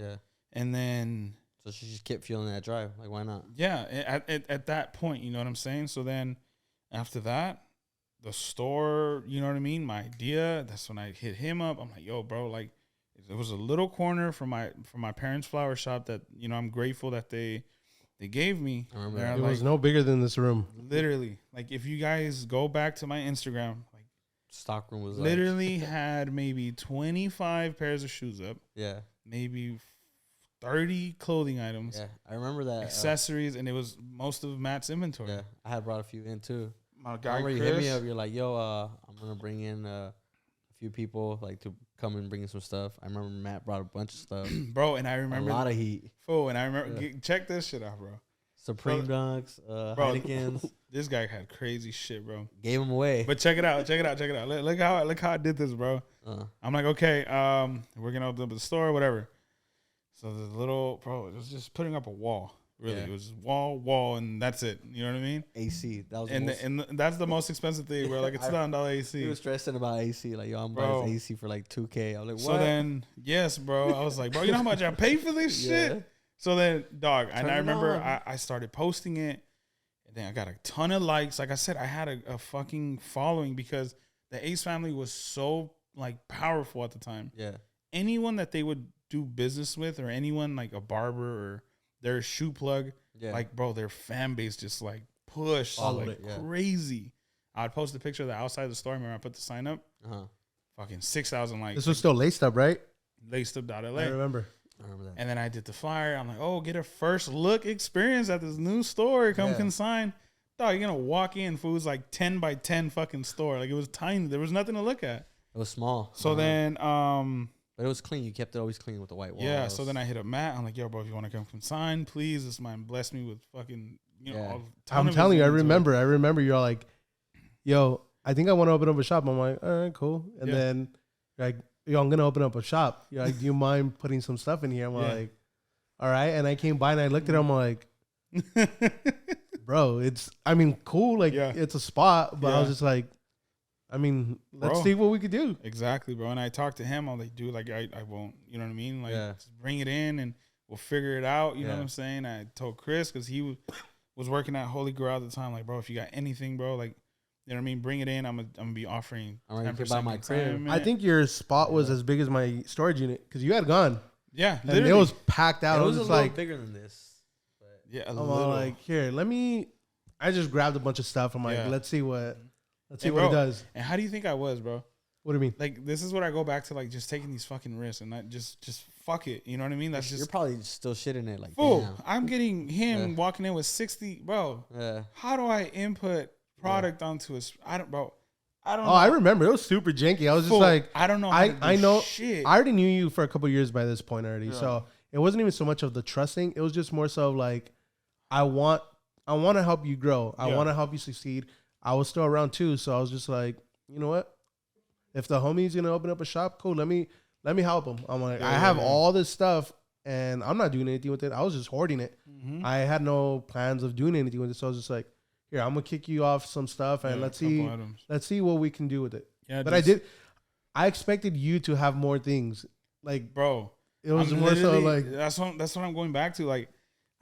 And then... So she just kept feeling that drive. Like, why not? Yeah, at that point, you know what I'm saying? So then after that, the store, you know what I mean? My idea, that's when I hit him up. I'm like, yo, bro, like, it was a little corner from my parents' flower shop that, you know, I'm grateful that they gave me. I remember that. It was no bigger than this room. Literally. Like, if you guys go back to my Instagram, like, stockroom was literally had maybe 25 pairs of shoes up. Yeah. Maybe 30 clothing items. Yeah, I remember that. Accessories, and it was most of Matt's inventory. Yeah, I had brought a few in too. My guy Chris, you Chris, hit me up. You're like, yo, I'm gonna bring in a few people like to come and bring in some stuff. I remember Matt brought a bunch of stuff, bro, and I remember a lot of heat. Oh, and I remember check this shit out, bro. Supreme Dunks, Heineken's. This guy had crazy shit, bro. Gave them away. But check it out. Look how I did this, bro. I'm like, okay, we're gonna open up the store, whatever. So the little bro, it was just putting up a wall. Really, it was wall, and that's it. You know what I mean? AC. That was and that's the most expensive thing, bro. Like it's $1,000 AC. He was stressing about AC. Like, yo, I'm buying this AC for like $2K. I was like, what? So then, yes, bro. I was like, bro, you know how much I pay for this shit? So then, dog, and I remember I started posting it, and then I got a ton of likes. Like I said, I had a fucking following because the Ace family was so like powerful at the time. Yeah. Anyone that they would do business with, or anyone like a barber or their shoe plug, like, bro, their fan base just like pushed like crazy. I'd post a picture of the outside of the store. Remember I put the sign up? Fucking 6,000 likes. This was still laced up, right? Laced up.la. I remember that. And then I did the flyer. I'm like, oh, get a first look experience at this new store. Come consign. Dog, you're going to walk in. Food's like 10 by 10 fucking store. Like, it was tiny. There was nothing to look at. It was small. So then, but it was clean. You kept it always clean with the white walls. Yeah. So then I hit up Matt. I'm like, yo, bro, if you want to come consign, please. This man blessed me with fucking, I'm telling you, I remember you're like, yo, I think I want to open up a shop. I'm like, all right, cool. And then you're like, yo, I'm going to open up a shop. You're like, do you mind putting some stuff in here? I'm like, all right. And I came by and I looked at it. I'm like, bro, cool. Like, it's a spot. But I was just like, let's see what we could do. Exactly, bro. And I talked to him. I'm like, dude, like, I won't, you know what I mean? Like, just bring it in and we'll figure it out. You know what I'm saying? I told Chris, because he was working at Holy Grail at the time. Like, bro, if you got anything, bro, like, you know what I mean? Bring it in. I'm gonna be offering 10% buy my crib. I think your spot was as big as my storage unit because you had gone. Yeah, and it was packed out. It was a little like bigger than this. But yeah, I'm like, here, I just grabbed a bunch of stuff. I'm like, let's see what it does. And how do you think I was, bro? What do you mean? Like, this is what I go back to, like, just taking these fucking risks and not just fuck it. You know what I mean? That's you're probably still shitting it. Like, fool, I'm getting him walking in with 60, bro. Yeah. How do I input product onto a? I don't know. I remember it was super janky. I was just like, I don't know. I know. Shit. I already knew you for a couple of years by this point already, so it wasn't even so much of the trusting. It was just more so like, I want to help you grow. I want to help you succeed. I was still around too, so I was just like, you know what? If the homie's gonna open up a shop, cool. Let me help him. I'm like, I have all this stuff, and I'm not doing anything with it. I was just hoarding it. Mm-hmm. I had no plans of doing anything with it, so I was just like, here, I'm gonna kick you off some stuff, and let's see what we can do with it. Yeah, but I expected you to have more things, like, bro. It was more so like that's what I'm going back to. Like,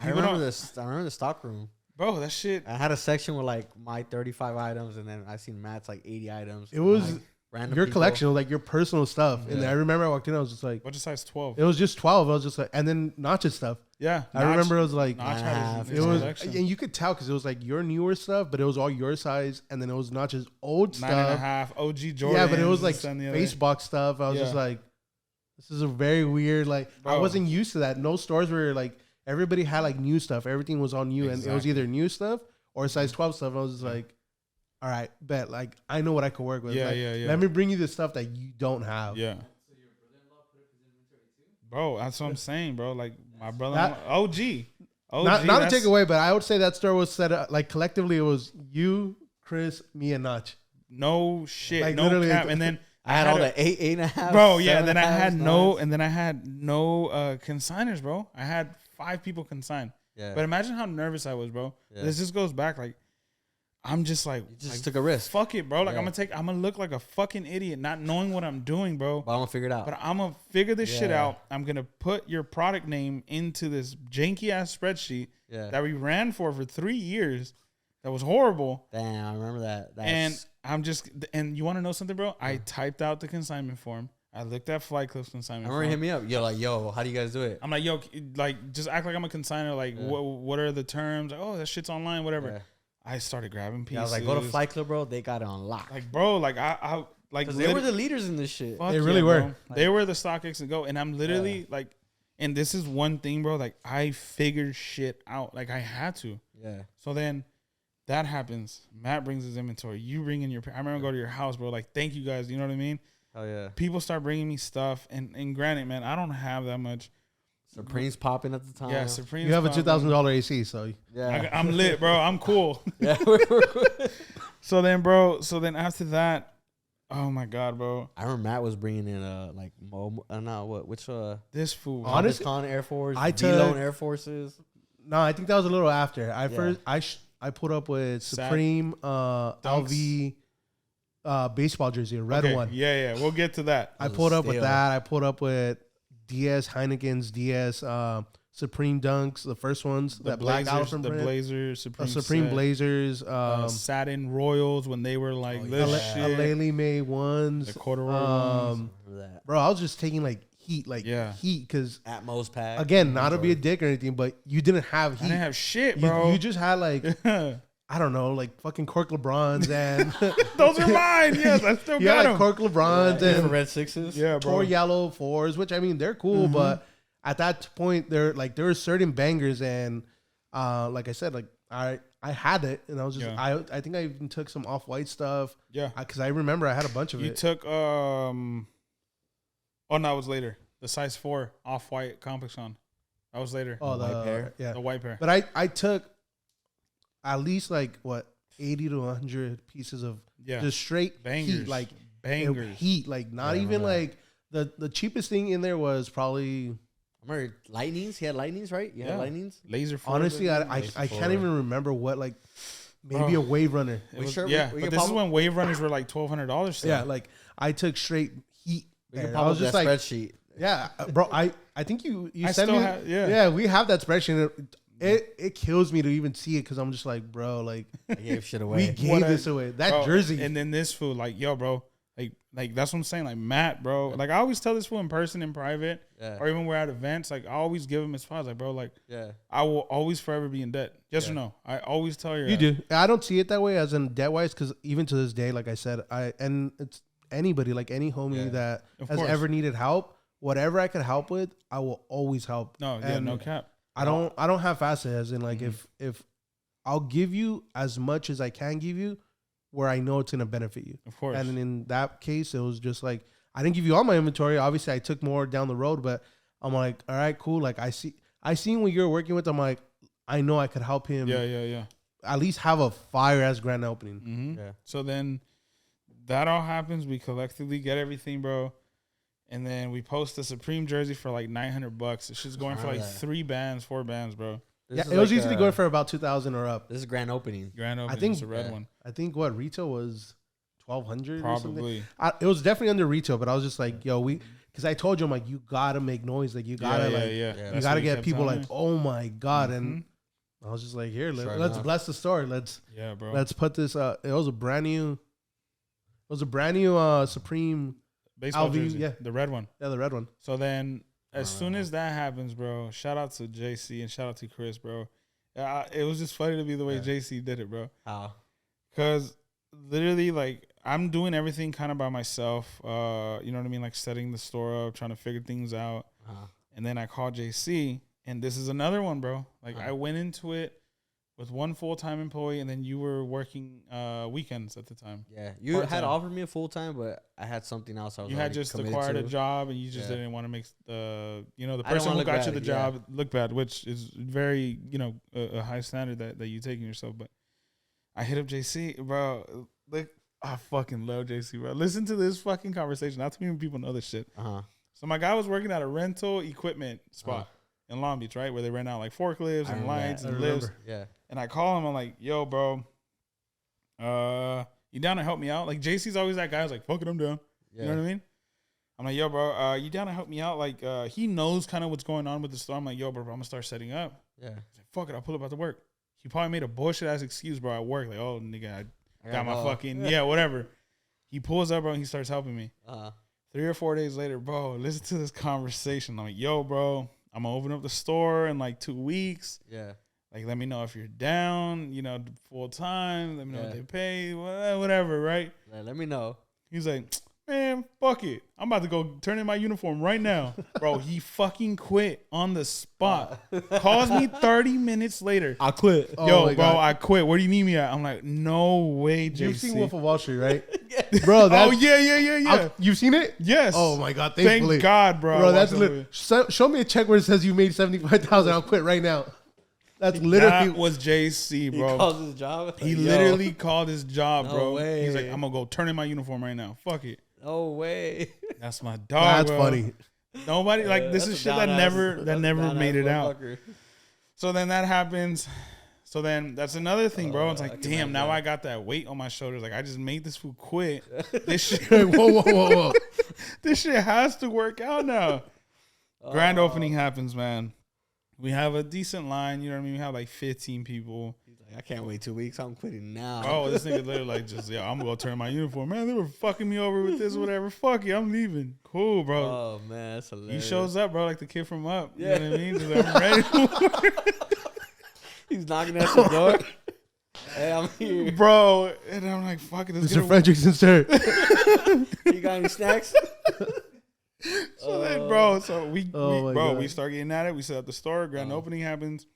I remember the stock room. Bro, that shit. I had a section with like my 35 items, and then I seen Matt's like 80 items. It was like random your people. collection, like your personal stuff. Yeah. And I remember I walked in, I was just like, what's a size 12? It was just 12. I was just like, and then Notch's stuff. Yeah, I remember it was like, it was, and you could tell because it was like your newer stuff, but it was all your size, and then it was Notch's old stuff. 9.5 OG Jordan. Yeah, but it was like Facebook stuff. I was just like, this is a very weird. Like, I wasn't used to that. No stores were like, everybody had like new stuff. Everything was on you, and it was either new stuff or size 12 stuff. I was just like, all right, bet. Like, I know what I could work with. Yeah, like, let me bring you the stuff that you don't have. Yeah. Bro, that's what I'm saying, bro. Like, my brother, OG. Not to take away, but I would say that store was set up, like, collectively, it was you, Chris, me, and Notch. No shit. Like, no literally, cap. And then I had all the 8.5. Bro, yeah. And then I had no consigners, bro. I had 5 people consign. Yeah. But imagine how nervous I was, bro. Yeah. This just goes back, like, I'm just like, you just took a risk. Fuck it, bro. Like, I'm gonna look like a fucking idiot, not knowing what I'm doing, bro. But I'm gonna figure it out. But I'm gonna figure this shit out. I'm gonna put your product name into this janky ass spreadsheet that we ran for 3 years. That was horrible. Damn, I remember that. And you want to know something, bro? I typed out the consignment form. I looked at Flight Clip's consignment form. I remember hit me up. You're like, yo, how do you guys do it? I'm like, yo, like, just act like I'm a consigner. Like, what are the terms? Like, oh, that shit's online, whatever. Yeah. I started grabbing pieces. I was like, go to Flight Club, bro. They got it on lock. Like, bro, like, I like they were the leaders in this shit. They really were. They were the StockX and Go, and I'm literally like, and this is one thing, bro. Like I figured shit out. Like I had to. Yeah. So then that happens. Matt brings his inventory. You bring in your. I remember go to your house, bro. Like thank you guys. You know what I mean? Oh yeah. People start bringing me stuff, and granted, man, I don't have that much. Supreme's popping at the time. Yeah, Supreme's. You have a $2,000 AC, so yeah, I'm lit, bro. I'm cool. yeah. So then after that, oh my god, bro. I remember Matt was bringing in This fool. Honestly, Con Air Force, I D-Lone Air Forces. No, I think that was a little after. I put up with Supreme, LV, baseball jersey, a red one. Yeah, we'll get to that. I pulled up with that. I put up with DS Heineken's DS Supreme Dunks, the first ones, the that Blazers, black Allison the print. Blazers, Supreme set, Blazers, satin Royals when they were like shit. Alele May ones, the corduroy ones. Bro, I was just taking like heat, because Atmos pack. Again, not to be a dick or anything, but you didn't have heat. I didn't have shit, bro. You just had like I don't know, like fucking Cork LeBrons and those are mine. Yes, I still got them. Like Cork LeBrons and red sixes. Yeah, bro. Tor yellow fours, which I mean they're cool, but at that point there were certain bangers, and like I said, like I had it, and I was just I think I even took some Off-White stuff. Yeah, because I remember I had a bunch of it. You took oh no, it was later. The size 4 Off-White Complex on. That was later. Oh, the white pair. Yeah, the white pair. But I took at least like 80 to 100 pieces of just straight bangers, heat, like bangers, heat, like not even like the cheapest thing in there was probably. I remember lightnings. He had lightnings, right? You had lightnings. Laser. Honestly, I can't even remember what, like maybe a Wave Runner. But this is when Wave Runners were like $1,200. Yeah, like I took straight heat. I was just like spreadsheet. Yeah, bro. I think you sent me. Yeah, we have that spreadsheet. It kills me to even see it because I'm just like, bro, like I gave shit away. We gave this away. That jersey, and then this fool, like, yo, bro, like that's what I'm saying. Like Matt, bro, like I always tell this fool in person, in private, or even we're at events. Like I always give him his spots. Like, bro, like, I will always forever be in debt. Yes or no? I always tell you. You do. I don't see it that way as in debt wise, because even to this day, like I said, and it's anybody, like any homie that has ever needed help, whatever I could help with, I will always help. No, no cap. I don't have fast as in like if I'll give you as much as I can give you where I know it's gonna benefit you. Of course. And in that case, it was just like I didn't give you all my inventory. Obviously, I took more down the road, but I'm like, all right, cool. Like I seen what you're working with. I'm like, I know I could help him. Yeah. At least have a fire ass grand opening. Mm-hmm. Yeah. So then that all happens. We collectively get everything, bro. And then we post a Supreme jersey for like $900. It's just going for like 4 bands, bro. It was usually going for about 2,000 or up. This is grand opening. I think it's a red one. I think what retail was 1,200. Probably. It was definitely under retail, but I was just like, yo, because I told you, I'm like, you gotta make noise, like you gotta you gotta get people like, oh my god, and I was just like, here, let's bless the store. Let's put this. It was a brand new Supreme. Baseball jersey, the red one. Yeah, the red one. So then, as soon as that happens, bro, shout out to JC and shout out to Chris, bro. It was just funny to me the way JC did it, bro. How? Because literally, like, I'm doing everything kind of by myself. You know what I mean? Like, setting the store up, trying to figure things out. And then I called JC, and this is another one, bro. Like, I went into it with one full-time employee, and then you were working weekends at the time. Yeah, you had offered me a full-time, but I had something else. You had just acquired a job, and you just didn't want to make the person who got you the job look bad, which is very a high standard that you take in yourself. But I hit up JC, bro. Like, I fucking love JC, bro. Listen to this fucking conversation. Not too many people know this shit. So my guy was working at a rental equipment spot in Long Beach, right, where they rent out like forklifts and lights and lifts. Yeah. And I call him. I'm like, yo, bro, you down to help me out? Like, JC's always that guy who's like, fuck it, I'm down. Yeah. You know what I mean? I'm like, yo, bro, you down to help me out? Like, he knows kind of what's going on with the store. I'm like, yo, bro, I'm going to start setting up. Yeah. He's like, fuck it, I'll pull up at the work. He probably made a bullshit-ass excuse, bro, at work. Like, oh, nigga, I got my fucking, whatever. He pulls up, bro, and he starts helping me. 3 or 4 days later, bro, listen to this conversation. I'm like, yo, bro, I'm going to open up the store in like 2 weeks. Yeah. Like, let me know if you're down, full time. Let me know what they pay, whatever, right? Let me know. He's like, man, fuck it. I'm about to go turn in my uniform right now. Bro, he fucking quit on the spot. Calls me 30 minutes later. I quit. Yo, bro, I quit. Where do you need me at? I'm like, no way, JC. You've seen Wolf of Wall Street, right? Bro, that's... Oh, yeah. You've seen it? Yes. Oh, my God. Thankfully. Thank God, bro. Bro, that's show me a check where it says you made $75,000. I'll quit right now. That's literally... That was JC, bro. He calls his job? He literally called his job, bro. No way. He's like, I'm going to go turn in my uniform right now. Fuck it. No way. That's my dog, That's bro. funny. Nobody, like, this is shit that never made it out. So then that happens. So then that's another thing, bro. It's like, damn, now I got that weight on my shoulders. Like, I just made this fool quit. This shit, whoa. this shit has to work out now. Grand opening happens, man. We have a decent line. You know what I mean? We have like 15 people. He's like, I can't wait 2 weeks. I'm quitting now. Oh, this nigga literally like just, I'm going to turn my uniform. Man, they were fucking me over with this, whatever. Fuck it, I'm leaving. Cool, bro. Oh, man, that's hilarious. He shows up, bro, like the kid from Up. Yeah. You know what I mean? Just like, I'm ready to work. He's knocking at the door. Hey, I'm here. Bro, and I'm like, fuck it. Mr. Fredrickson, sir. You got any snacks? So then, bro, God. we start getting at it. We set up the store. Grand opening happens.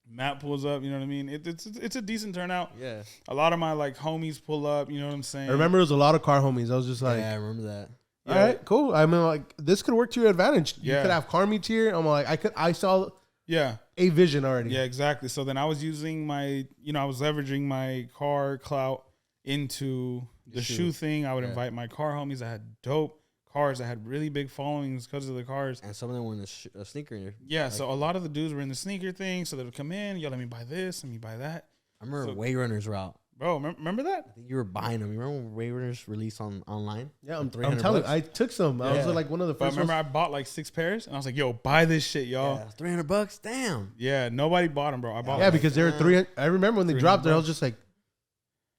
Matt pulls up. You know what I mean? It's a decent turnout. Yeah. A lot of my like homies pull up. You know what I'm saying? I remember there was a lot of car homies. I was just like, Yeah, I remember that. all right, cool. I mean, like, this could work to your advantage. You Yeah. could have car meets here. I'm like, I saw a vision already. Yeah, exactly. So then I was using I was leveraging my car clout into the shoe thing. I would invite my car homies that had dope cars that had really big followings because of the cars. And some of them were in the sneaker. Yeah, like, so a lot of the dudes were in the sneaker thing. So they would come in, yo, let me buy this, let me buy that. I remember Wayrunners were out. Bro, remember that? I think you were buying them. You remember when Wayrunners released online? Yeah, I'm telling you, I took some. I was like one of the But first I remember ones. I bought like 6 pairs, and I was like, yo, buy this shit, y'all. Yeah, $300. Damn. Yeah, nobody bought them, bro. I bought Yeah, because they were 300. I remember when they dropped it, I was just like,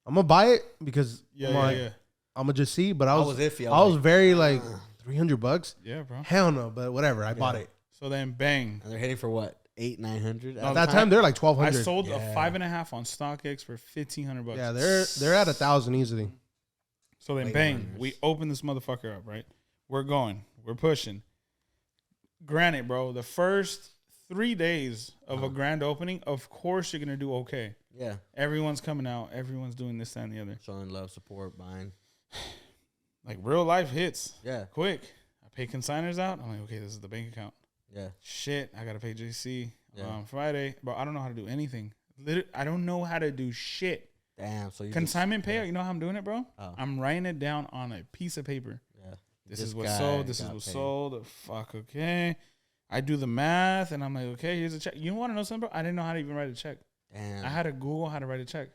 I'm going to buy it because I'm going to just see. But I was iffy. I was very like, $300? Yeah, bro. Hell no, but whatever. I bought it. So then, bang. And they're hitting for what? 800-900? At that time, they're like 1,200. I sold a 5.5 on StockX for $1,500. Yeah, they're at 1,000 easily. So then, bang, we open this motherfucker up, right? We're going. We're pushing. Granted, bro, the first 3 days of a grand opening, of course you're going to do okay. Yeah. Everyone's coming out. Everyone's doing this, that, and the other. Showing love, support, buying. Like, real life hits. Yeah. Quick. I pay consigners out. I'm like, okay, this is the bank account. Yeah. Shit, I got to pay JC on Friday. Bro, I don't know how to do anything. I don't know how to do shit. Damn. So you consignment payout, you know how I'm doing it, bro? Oh. I'm writing it down on a piece of paper. Yeah. This is what's sold. This is what's sold. Fuck, okay. I do the math, and I'm like, okay, here's a check. You want to know something, bro? I didn't know how to even write a check. Damn. I had to Google how to write a check.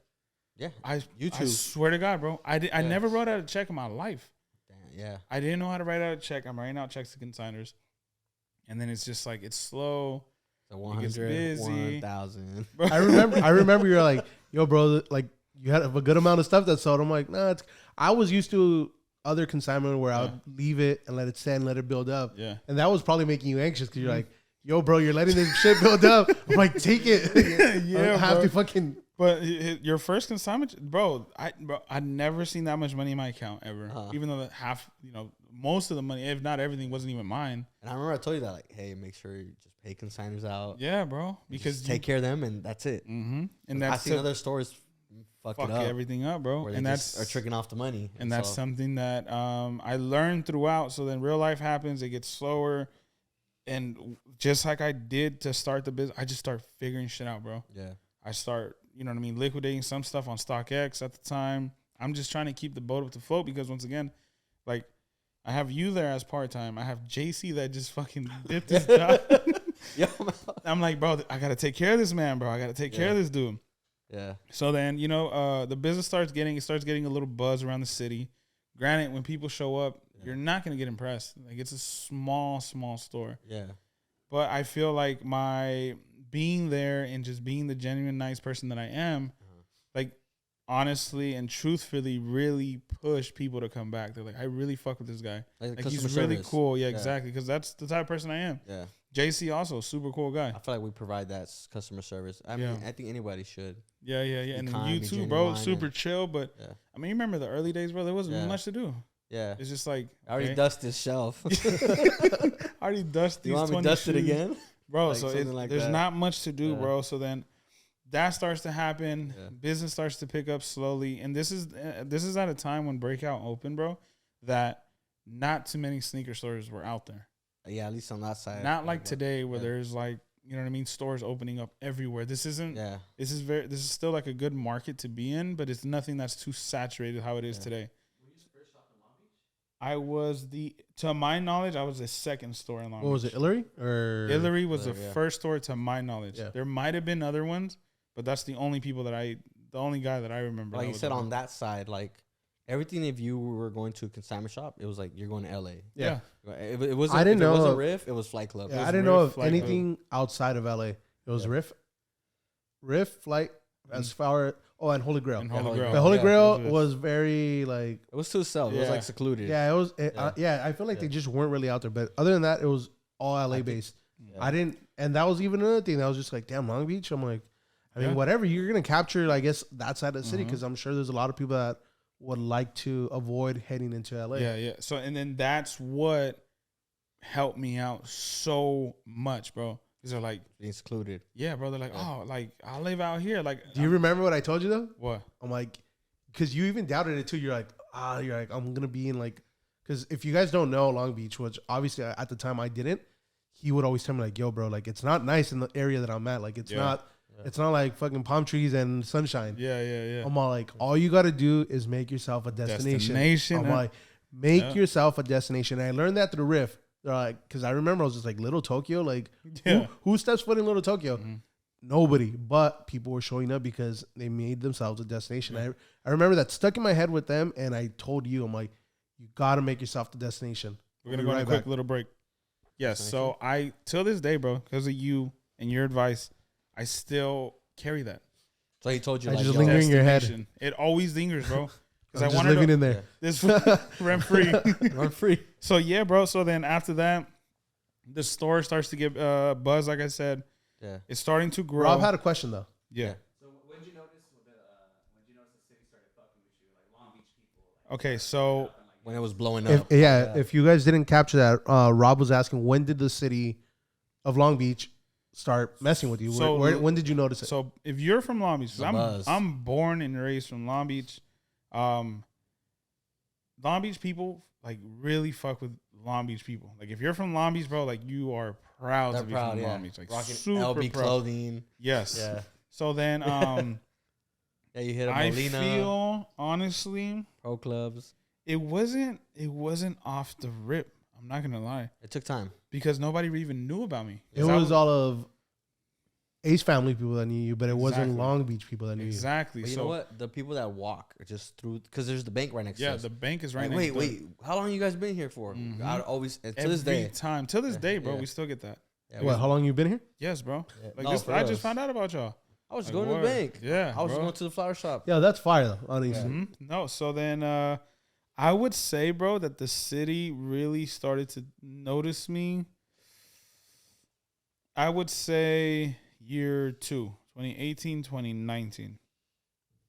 Yeah. I YouTube. swear to God, bro. I never wrote out a check in my life. Damn. Yeah. I didn't know how to write out a check. I'm writing out checks to consigners. And then it's just like, it's slow. So 100, 1,000. I remember you're like, yo, bro, like you had a good amount of stuff that sold. I'm like, nah, I was used to other consignment where I would leave it and let it sit and let it build up. Yeah. And that was probably making you anxious because you're like, yo, bro, you're letting this shit build up. I'm like, take it. Yeah, I have to fucking. But your first consignment, bro, I'd never seen that much money in my account ever. Even though most of the money, if not everything, wasn't even mine. And I remember I told you that, like, hey, make sure you just pay consigners out. Yeah, bro. Because take care of them, and that's it. Mm-hmm. And that's I've seen other stores fuck it up, everything up, bro. and that's are tricking off the money. And that's something that I learned throughout. So then real life happens. It gets slower. And just like I did to start the business, I just start figuring shit out, bro. Yeah. I start, you know what I mean, liquidating some stuff on StockX at the time. I'm just trying to keep the boat up to float because once again, like, I have you there as part-time. I have JC that just fucking dipped his job. I'm like, bro, I got to take care of this man, bro. I got to take care of this dude. Yeah. So then, the business starts getting a little buzz around the city. Granted, when people show up, you're not going to get impressed. Like, it's a small store. Yeah. But I feel like my being there and just being the genuine nice person that I am, like, honestly and truthfully really push people to come back. They're like, I really fuck with this guy. Like he's really cool. Yeah, exactly. Because that's the type of person I am. Yeah. JC also, super cool guy. I feel like we provide that customer service. I mean, I think anybody should. Yeah. And kind, you be too, bro. genuine, Super chill. But Yeah. I mean, you remember the early days, bro? There wasn't much to do. Yeah. It's just like I already dust this shelf. I already dust these. You want me to dust it again, bro? Like so like there's that. not much to do, bro. So then that starts to happen. Yeah. Business starts to pick up slowly, and this is at a time when Breakout opened, bro. That not too many sneaker stores were out there. Yeah, at least on that side. Not like today, where there's like, you know what I mean, stores opening up everywhere. This isn't. Yeah. This is still like a good market to be in, but it's nothing that's too saturated how it is today. Were you the first shop in Long Beach? I was to my knowledge, I was the second store in Long Beach. What was it, Hillary? Hillary was the first store to my knowledge. Yeah. There might have been other ones, but that's the only guy that I remember. Like you said, on that side, like everything, if you were going to a consignment shop, it was like you're going to LA. Yeah. It wasn't, I didn't know. It wasn't Riff, it was Flight Club. Yeah, I didn't know of anything outside of LA. It was Riff, Flight, as far. Oh, and Holy Grail. The Holy Grail was very like. It was to itself. It was like secluded. Yeah, it was. I feel like they just weren't really out there. But other than that, it was all LA based. I didn't, and that was even another thing. That was just like, damn, Long Beach. I'm like, I mean, whatever. You're gonna capture, I guess, that side of the city because I'm sure there's a lot of people that would like to avoid heading into LA. Yeah. So, and then that's what helped me out so much, bro. Because they're like being secluded. Yeah, bro. They're like, oh, like I live out here. Like, do you remember what I told you though? What? I'm like, because you even doubted it too. You're like, I'm gonna be in like, because if you guys don't know Long Beach, which obviously at the time I didn't, he would always tell me like, yo, bro, like it's not nice in the area that I'm at. Like it's not. It's not like fucking palm trees and sunshine. Yeah. I'm all like, all you got to do is make yourself a destination. I'm like, make yourself a destination. And I learned that through Riff. They're like, because I remember I was just like, Little Tokyo? Like, who steps foot in Little Tokyo? Mm-hmm. Nobody. But people were showing up because they made themselves a destination. Yeah. I remember that stuck in my head with them. And I told you, I'm like, you got to make yourself the destination. We're going to go on a quick little break. Yes. So till this day, bro, because of you and your advice, I still carry that. So he told you, I like, just linger in your head. It always lingers, bro. Because I wanted living in there. This rent free, rent free. So yeah, bro. So then after that, the store starts to get buzz. Like I said, it's starting to grow. Rob had a question though. Yeah. So when did you notice the city started fucking with you, like Long Beach people? Like, okay, so when it was blowing up. If you guys didn't capture that, Rob was asking, when did the city of Long Beach start messing with you? So when did you notice it? So if you're from Long Beach, I'm born and raised from Long Beach. Long Beach people like really fuck with Long Beach people. Like if you're from Long Beach, bro, like you are proud to be from Long Beach. Like rocking super LB proud. Clothing. Yes. Yeah. So then you hit a I Molina. feel honestly pro clubs. It wasn't off the rip. I'm not gonna lie. It took time because nobody even knew about me. It was all of Ace family people that knew you, but it wasn't Long Beach people that knew you. Exactly. But you know what? The people that walk are just through because there's the bank right next to us. Yeah, the bank is right next to us. Wait. How long you guys been here for? Mm-hmm. I always to Every this day. Till this day, bro. We still get that. Yeah, how long you been here? Yes, bro. Yeah. Like I just found out about y'all. I was going to the bank. Yeah, I was going to the flower shop. Yeah, that's fire though. Honestly. Yeah. Mm-hmm. No, so then I would say, bro, that the city really started to notice me. I would say year 2, 2018, 2019.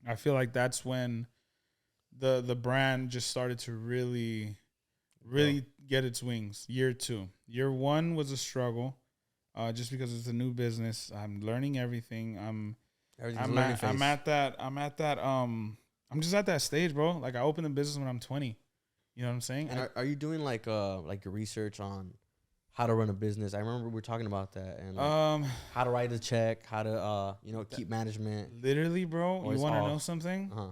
I feel like that's when the brand just started to really get its wings. Year 2. Year 1 was a struggle, just because it's a new business. I'm learning everything. I'm just at that stage, bro. Like I opened the business when I'm 20. You know what I'm saying? And are you doing like your research on how to run a business? I remember we were talking about that and how to write a check, how to keep management. Literally, bro. You want to know something? Uh-huh.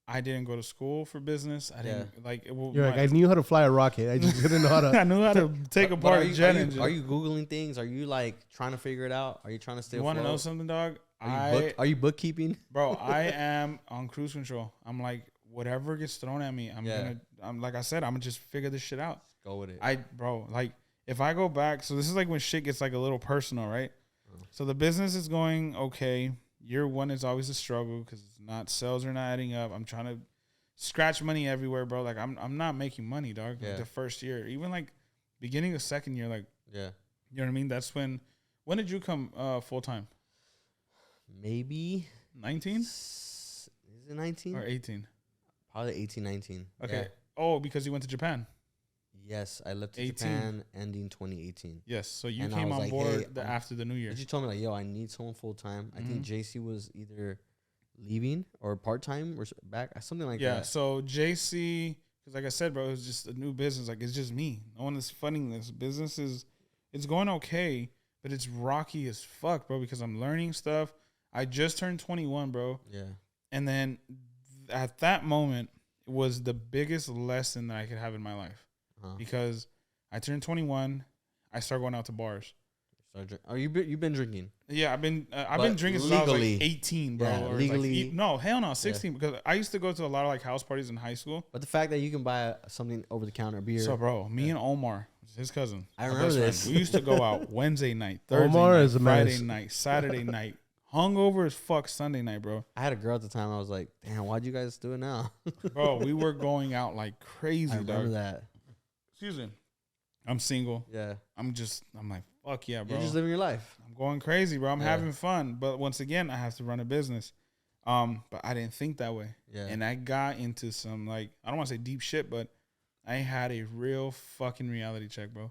I didn't go to school for business. I didn't You're like, I knew how to fly a rocket. I just didn't know how to. I knew how to take apart a jet engine. Are you Googling things? Are you like trying to figure it out? Are you trying to stay? You want to know something, dog? Are you bookkeeping? Bro, I am on cruise control. I'm like, whatever gets thrown at me, I'm like I said, I'm gonna just figure this shit out. Just go with it. Like if I go back, so this is like when shit gets like a little personal, right? So the business is going okay. Year 1 is always a struggle because sales are not adding up. I'm trying to scratch money everywhere, bro. Like I'm not making money, dog. Yeah. Like the first year, even like beginning of second year, like you know what I mean. That's when did you come full time? Maybe 19? Is it 19 or 18? Probably 18, 19. Okay. Yeah. Oh, because you went to Japan. Yes, I left to 18. Japan ending 2018. Yes, so you And I came was on like, board hey, after the new year. But you told me like, yo, I need someone full time. I think JC was either leaving or part time or back, something like that. Yeah. So JC, because like I said, bro, it's just a new business. Like it's just me. No one is funding this. Business it's going okay, but it's rocky as fuck, bro. Because I'm learning stuff. I just turned 21, bro. Yeah. And then at that moment, it was the biggest lesson that I could have in my life because I turned 21. I started going out to bars. Oh, you've been drinking? Yeah, I've been drinking since I was like 18, bro. Yeah, legally. Like, no, hell no, 16. Yeah. Because I used to go to a lot of like house parties in high school. But the fact that you can buy something over the counter, beer. So, bro, me and Omar, his cousin, I remember this. We used to go out Wednesday night, Thursday Omar night, is a Friday mess. night, Saturday night, hungover as fuck Sunday night, bro. I had a girl at the time. I was like, damn, why'd you guys do it now? Bro, we were going out like crazy, I remember dog. that. Excuse me. I'm single. Yeah. I'm like, fuck yeah, bro. You're just living your life. I'm going crazy, bro. I'm having fun. But once again, I have to run a business. But I didn't think that way. Yeah. And I got into some, like, I don't want to say deep shit, but I had a real fucking reality check, bro.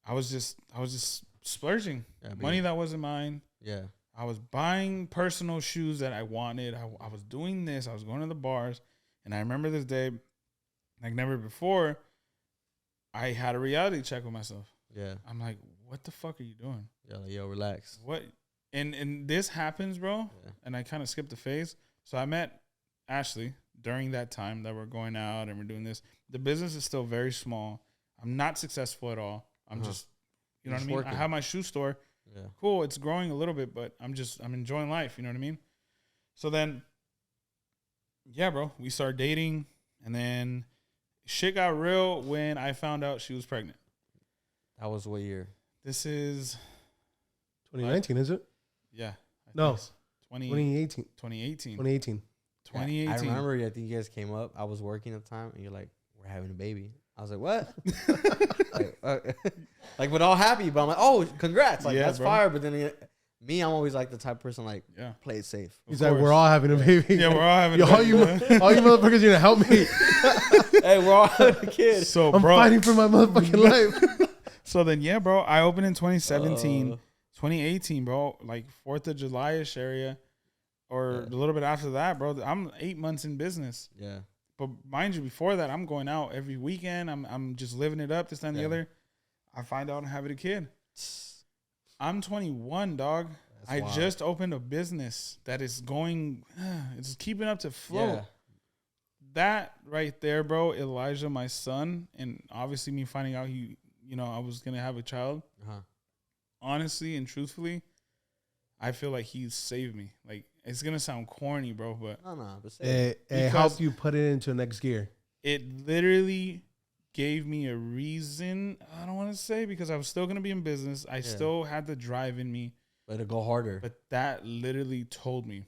I was just splurging. Money that wasn't mine. Yeah. I was buying personal shoes that I wanted. I was doing this. I was going to the bars. And I remember this day, like never before, I had a reality check with myself. Yeah. I'm like, what the fuck are you doing? Yeah, like, yo, relax. What? And this happens, bro. Yeah. And I kind of skipped a phase. So I met Ashley during that time that we're going out and we're doing this. The business is still very small. I'm not successful at all. I'm just, you know what I mean? Working. I have my shoe store. Yeah. Cool. It's growing a little bit, but I'm enjoying life. You know what I mean? So then, yeah, bro, we started dating and then shit got real when I found out she was pregnant. That was what year? This is 2019, is it? Yeah. No. 2018. 2018. 2018. I remember, I think you guys came up. I was working at the time, and you're like, we're having a baby. I was like, what? like, but all happy. But I'm like, oh, congrats. Like, that's fire. But then me, I'm always like the type of person, like, play it safe. He's like, we're all having a baby. Yeah, we're all having a baby. All you motherfuckers are going to help me. Hey, we're all having a kid. So, I'm fighting for my motherfucking life. So then, yeah, bro, I opened in 2017. 2018, bro, like 4th of July-ish area, or a little bit after that, bro. I'm 8 months in business. Yeah. But mind you, before that, I'm going out every weekend. I'm just living it up, this, that, and the other. I find out I'm having a kid. I'm 21, dog. I just opened a business that is going, it's keeping up to flow. Yeah. That right there, bro, Elijah, my son, and obviously me finding out I was going to have a child. Honestly and truthfully, I feel like he's saved me. Like, it's going to sound corny, bro, but it helped you put it into next gear. It literally gave me a reason. I don't want to say because I was still going to be in business. I still had the drive in me. But to go harder. But that literally told me,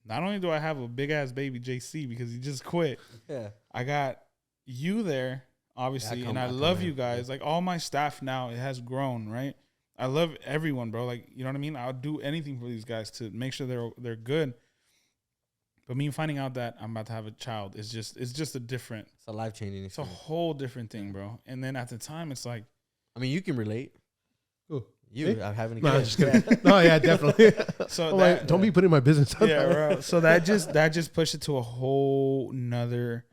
not only do I have a big-ass baby, JC, because he just quit. Yeah. I got you there, obviously, and I love you guys. Like, all my staff now, it has grown, right? I love everyone, bro. Like, you know what I mean? I'll do anything for these guys to make sure they're good. But me finding out that I'm about to have a child is just a different. It's a life-changing experience. It's a whole different thing, bro. And then at the time, it's like, I mean, you can relate. Ooh. You having a kid. No, I'm just kidding. No, yeah, definitely. So like, don't be putting my business on. Yeah, bro. So that just pushed it to a whole nother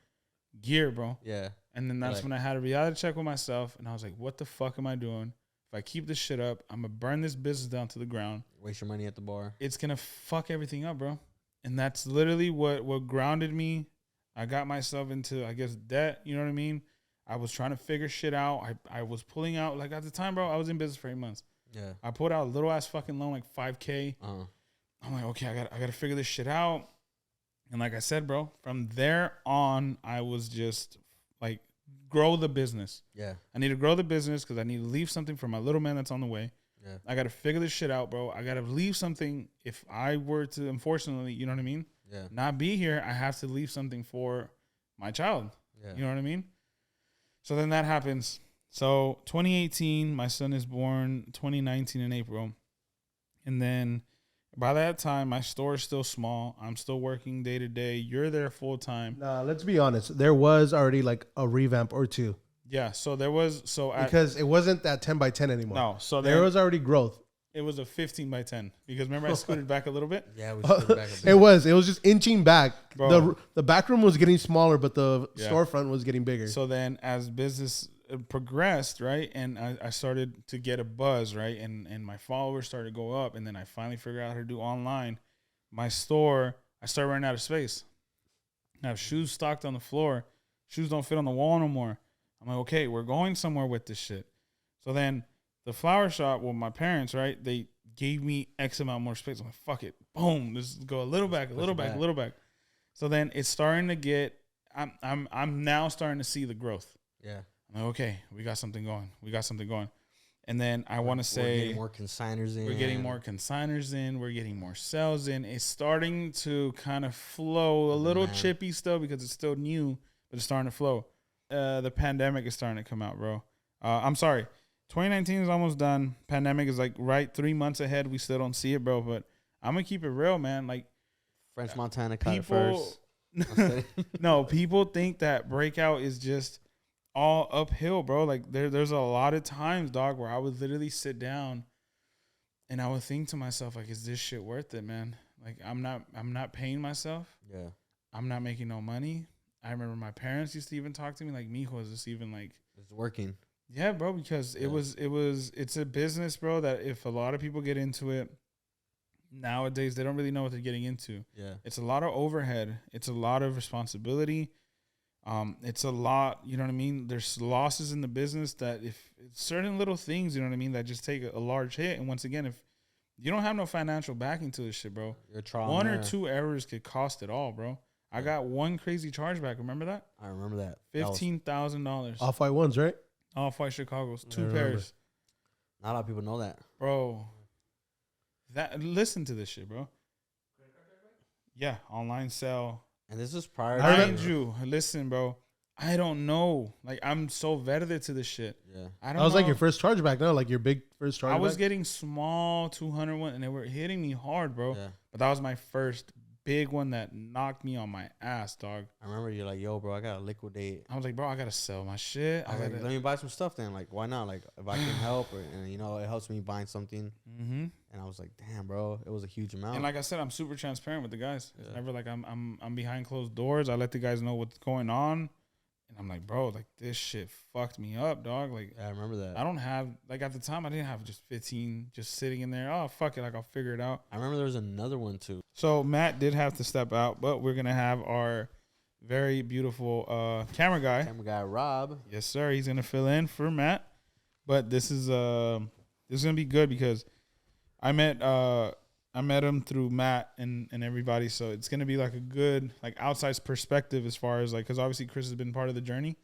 gear, bro. Yeah. And then that's when I had a reality check with myself, and I was like, what the fuck am I doing? If I keep this shit up, I'm going to burn this business down to the ground. Waste your money at the bar. It's going to fuck everything up, bro. And that's literally what grounded me. I got myself into, I guess, debt. You know what I mean? I was trying to figure shit out. I was pulling out, like, at the time, bro, I was in business for 8 months. Yeah. I pulled out a little ass fucking loan, like $5K. I'm like, okay, I got to figure this shit out. And like I said, bro, from there on, I was just like, grow the business. Yeah. I need to grow the business because I need to leave something for my little man that's on the way. Yeah. I got to figure this shit out, bro. I got to leave something if I were to, unfortunately, you know what I mean? Yeah. Not be here, I have to leave something for my child. Yeah. You know what I mean? So then that happens. So 2018, my son is born 2019 in April. And then By that time, my store is still small. I'm still working day to day. You're there full time. Nah, let's be honest. There was already like a revamp or two. Yeah, so there was because it wasn't that 10 by 10 anymore. No, so there was already growth. It was a 15 by 10 because remember I scooted back a little bit. Yeah, we scooted back a bit. It was just inching back. Bro. The back room was getting smaller, but the storefront was getting bigger. So then, as business progressed, right, and I started to get a buzz, right, and my followers started to go up, and then I finally figured out how to do online. My store, I started running out of space. I have shoes stocked on the floor. Shoes don't fit on the wall no more. I'm like, okay, we're going somewhere with this shit. So then the flower shop, well, my parents, right, they gave me X amount more space. I'm like, fuck it. Boom. Let's go a little back, a little back, a little back. So then it's starting to get, I'm now starting to see the growth. Yeah. I'm like, okay, we got something going. We got something going. And then I want to say we're getting more consigners in. We're getting more consigners in. We're getting more sales in. It's starting to kind of flow a little chippy still because it's still new, but it's starting to flow. The pandemic is starting to come out, bro. I'm sorry. 2019 is almost done. Pandemic is like right 3 months ahead. We still don't see it, bro. But I'm going to keep it real, man. Like French Montana caught it first. No, people think that Breakout is just all uphill, bro. Like there's a lot of times, dog, where I would literally sit down and I would think to myself, like, is this shit worth it, man? Like I'm not paying myself. Yeah. I'm not making no money. I remember my parents used to even talk to me like, mijo, is this even like it's working? Yeah, bro, because it's a business, bro, that if a lot of people get into it nowadays, they don't really know what they're getting into. Yeah. It's a lot of overhead. It's a lot of responsibility. It's a lot, you know what I mean? There's losses in the business that if certain little things, you know what I mean, that just take a large hit. And once again, if you don't have no financial backing to this shit, bro, one or two errors could cost it all, bro. I got one crazy chargeback. Remember that? I remember that. $15,000. Off-white ones, right? Off-white Chicago's. 2 pairs. Not a lot of people know that. Bro. Listen to this shit, bro. Yeah, online sell. And this is prior to listen, bro. I don't know. Like, I'm so vetted to this shit. Yeah. I don't know. Like your first chargeback, no? Like your big first chargeback? I was getting small 200 ones, and they were hitting me hard, bro. Yeah. But that was my first big one that knocked me on my ass, dog. I remember you're like, yo, bro, I gotta liquidate. I was like, bro, I gotta sell my shit. Let me buy some stuff then. Like, why not? Like, if I can help, and you know, it helps me buying something. Mm-hmm. And I was like, damn, bro, it was a huge amount. And like I said, I'm super transparent with the guys. It's never like I'm behind closed doors. I let the guys know what's going on. And I'm like, bro, like this shit fucked me up, dog. Like, yeah, I remember that. I don't have, like at the time, I didn't have just 15 just sitting in there. Oh, fuck it. Like, I'll figure it out. I remember there was another one too. So Matt did have to step out, but we're going to have our very beautiful camera guy. Camera guy, Rob. Yes, sir. He's going to fill in for Matt. But this is going to be good because I met him through Matt and everybody, so it's gonna be like a good like outside perspective as far as like, because obviously Chris has been part of the journey.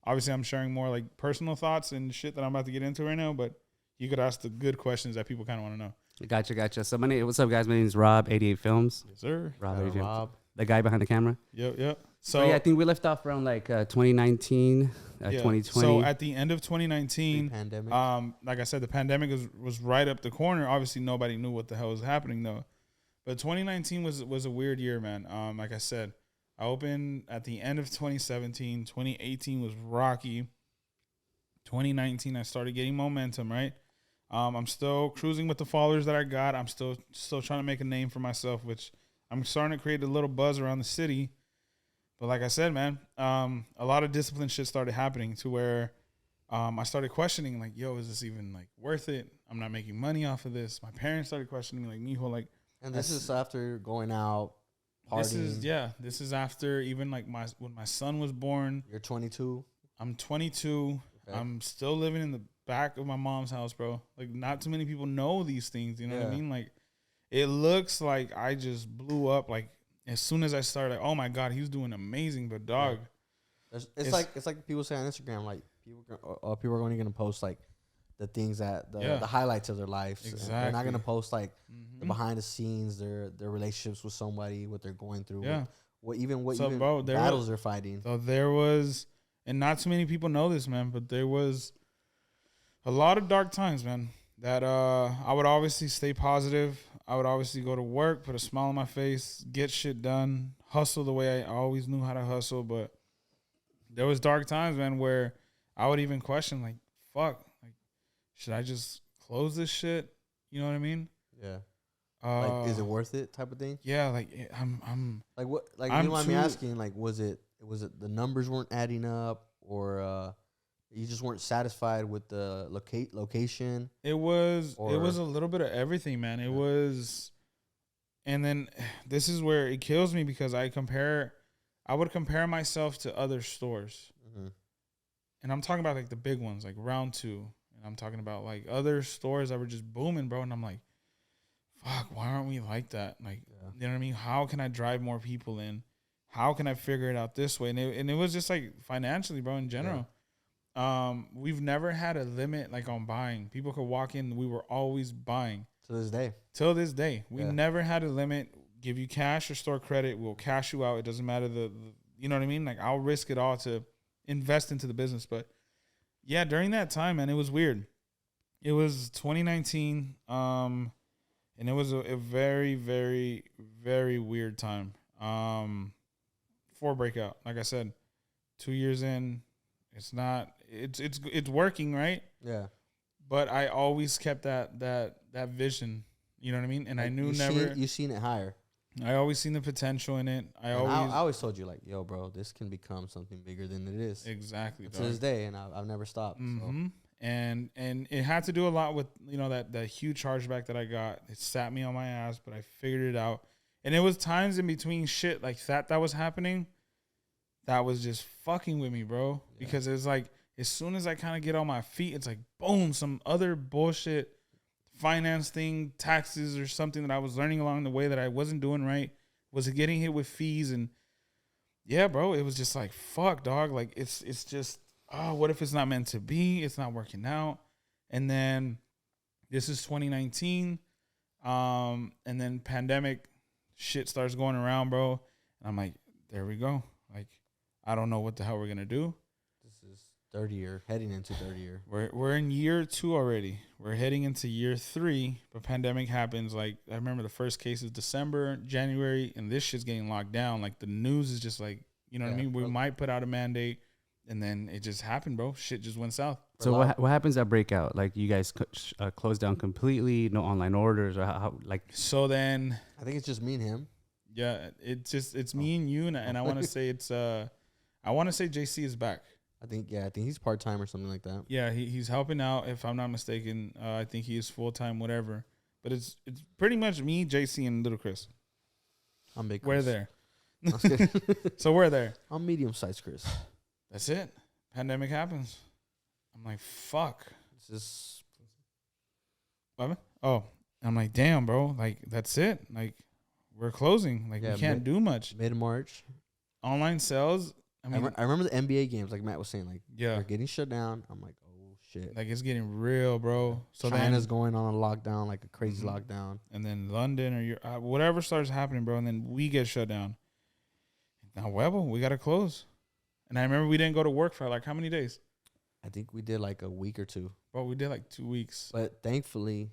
Obviously, I'm sharing more like personal thoughts and shit that I'm about to get into right now, but you could ask the good questions that people kind of want to know. Gotcha. So what's up, guys? My name is Rob, 88 Films. Yes, sir. Rob, the guy behind the camera. Yep. So yeah, I think we left off around like 2019, 2020. So at the end of 2019, pandemic. Like I said, the pandemic was right up the corner. Obviously, nobody knew what the hell was happening though. But 2019 was a weird year, man. Like I said, I opened at the end of 2017. 2018 was rocky. 2019, I started getting momentum, right? I'm still cruising with the followers that I got. I'm still trying to make a name for myself, which I'm starting to create a little buzz around the city. But like I said, man, a lot of discipline shit started happening to where I started questioning, like, yo, is this even like worth it? I'm not making money off of this. My parents started questioning me, like, mijo, like. And this is after going out, partying. This is after even like when my son was born. You're 22. I'm 22. Okay. I'm still living in the back of my mom's house, bro. Like, not too many people know these things. You know what I mean? Like, it looks like I just blew up. Like, as soon as I started, like, oh my God, he's doing amazing. But dog, it's like people say on Instagram, like people are only gonna post like the things that the highlights of their lives. Exactly. They're not gonna post like the behind the scenes, their relationships with somebody, what they're going through, what battles they're fighting. So there was, and not too many people know this, man, but there was a lot of dark times, man. that I would obviously stay positive. I would obviously go to work, put a smile on my face, get shit done, hustle the way I always knew how to hustle. But there was dark times, man, where I would even question, like, fuck, like, should I just close this shit? You know what I mean? Yeah. Like, is it worth it? Type of thing. Yeah, like I'm like what? Like, I'm you mind me asking? Like, was it the numbers weren't adding up, or you just weren't satisfied with the location? It was a little bit of everything, man. It was, and then this is where it kills me because I would compare myself to other stores, and I'm talking about like the big ones, like Round 2, and I'm talking about like other stores that were just booming, bro. And I'm like, fuck, why aren't we like that? Like, you know what I mean? How can I drive more people in? How can I figure it out this way? And it was just like financially, bro, in general. Yeah. We've never had a limit like on buying. People could walk in. We were always buying. To this day. Till this day. We never had a limit. Give you cash or store credit. We'll cash you out. It doesn't matter the you know what I mean? Like, I'll risk it all to invest into the business. But yeah, during that time, man, it was weird. It was 2019. And it was a very, very, very weird time for Breakout. Like I said, 2 years in, it's working, right? Yeah. But I always kept that vision. You know what I mean? And like, I knew you seen it higher. I always seen the potential in it. I always told you, like, yo, bro, this can become something bigger than it is. Exactly. To this day, and I've never stopped. Mm-hmm. So. And it had to do a lot with, you know, that huge chargeback that I got. It sat me on my ass, but I figured it out. And it was times in between shit like that was happening that was just fucking with me, bro. Yeah. Because it's like, as soon as I kind of get on my feet, it's like, boom, some other bullshit finance thing, taxes or something that I was learning along the way that I wasn't doing right, was getting hit with fees. And yeah, bro, it was just like, fuck, dog. Like, it's just, oh, what if it's not meant to be? It's not working out. And then this is 2019. And then pandemic shit starts going around, bro. And I'm like, there we go. Like, I don't know what the hell we're going to do. This is third year, heading into third year. We're in year 2 already. We're heading into year 3, but pandemic happens. Like, I remember the first case is December, January, and this shit's getting locked down. Like, the news is just like, you know what I mean? We might put out a mandate. And then it just happened, bro. Shit just went south. So what happens at Breakout? Like, you guys close down completely, no online orders, or how like? So then, I think it's just me and him. Yeah, it's me and you, and I want to say I want to say JC is back. I think he's part time or something like that. Yeah, he's helping out if I'm not mistaken. I think he is full time, whatever. But it's pretty much me, JC, and Little Chris. I'm big. We're there. So we're there. I'm medium sized Chris. That's it. Pandemic happens. I'm like, fuck. This is. What? Oh, I'm like, damn, bro. Like, that's it. Like, we're closing. Like, we can't do much. Mid-March. Online sales. I mean, I remember the NBA games, like Matt was saying, like, yeah, they're getting shut down. I'm like, oh shit. Like, it's getting real, bro. So China's going on a lockdown, like a crazy lockdown. And then London or whatever starts happening, bro. And then we get shut down. Now, we got to close. And I remember we didn't go to work for like how many days? I think we did like a week or 2. Bro, we did like 2 weeks. But thankfully,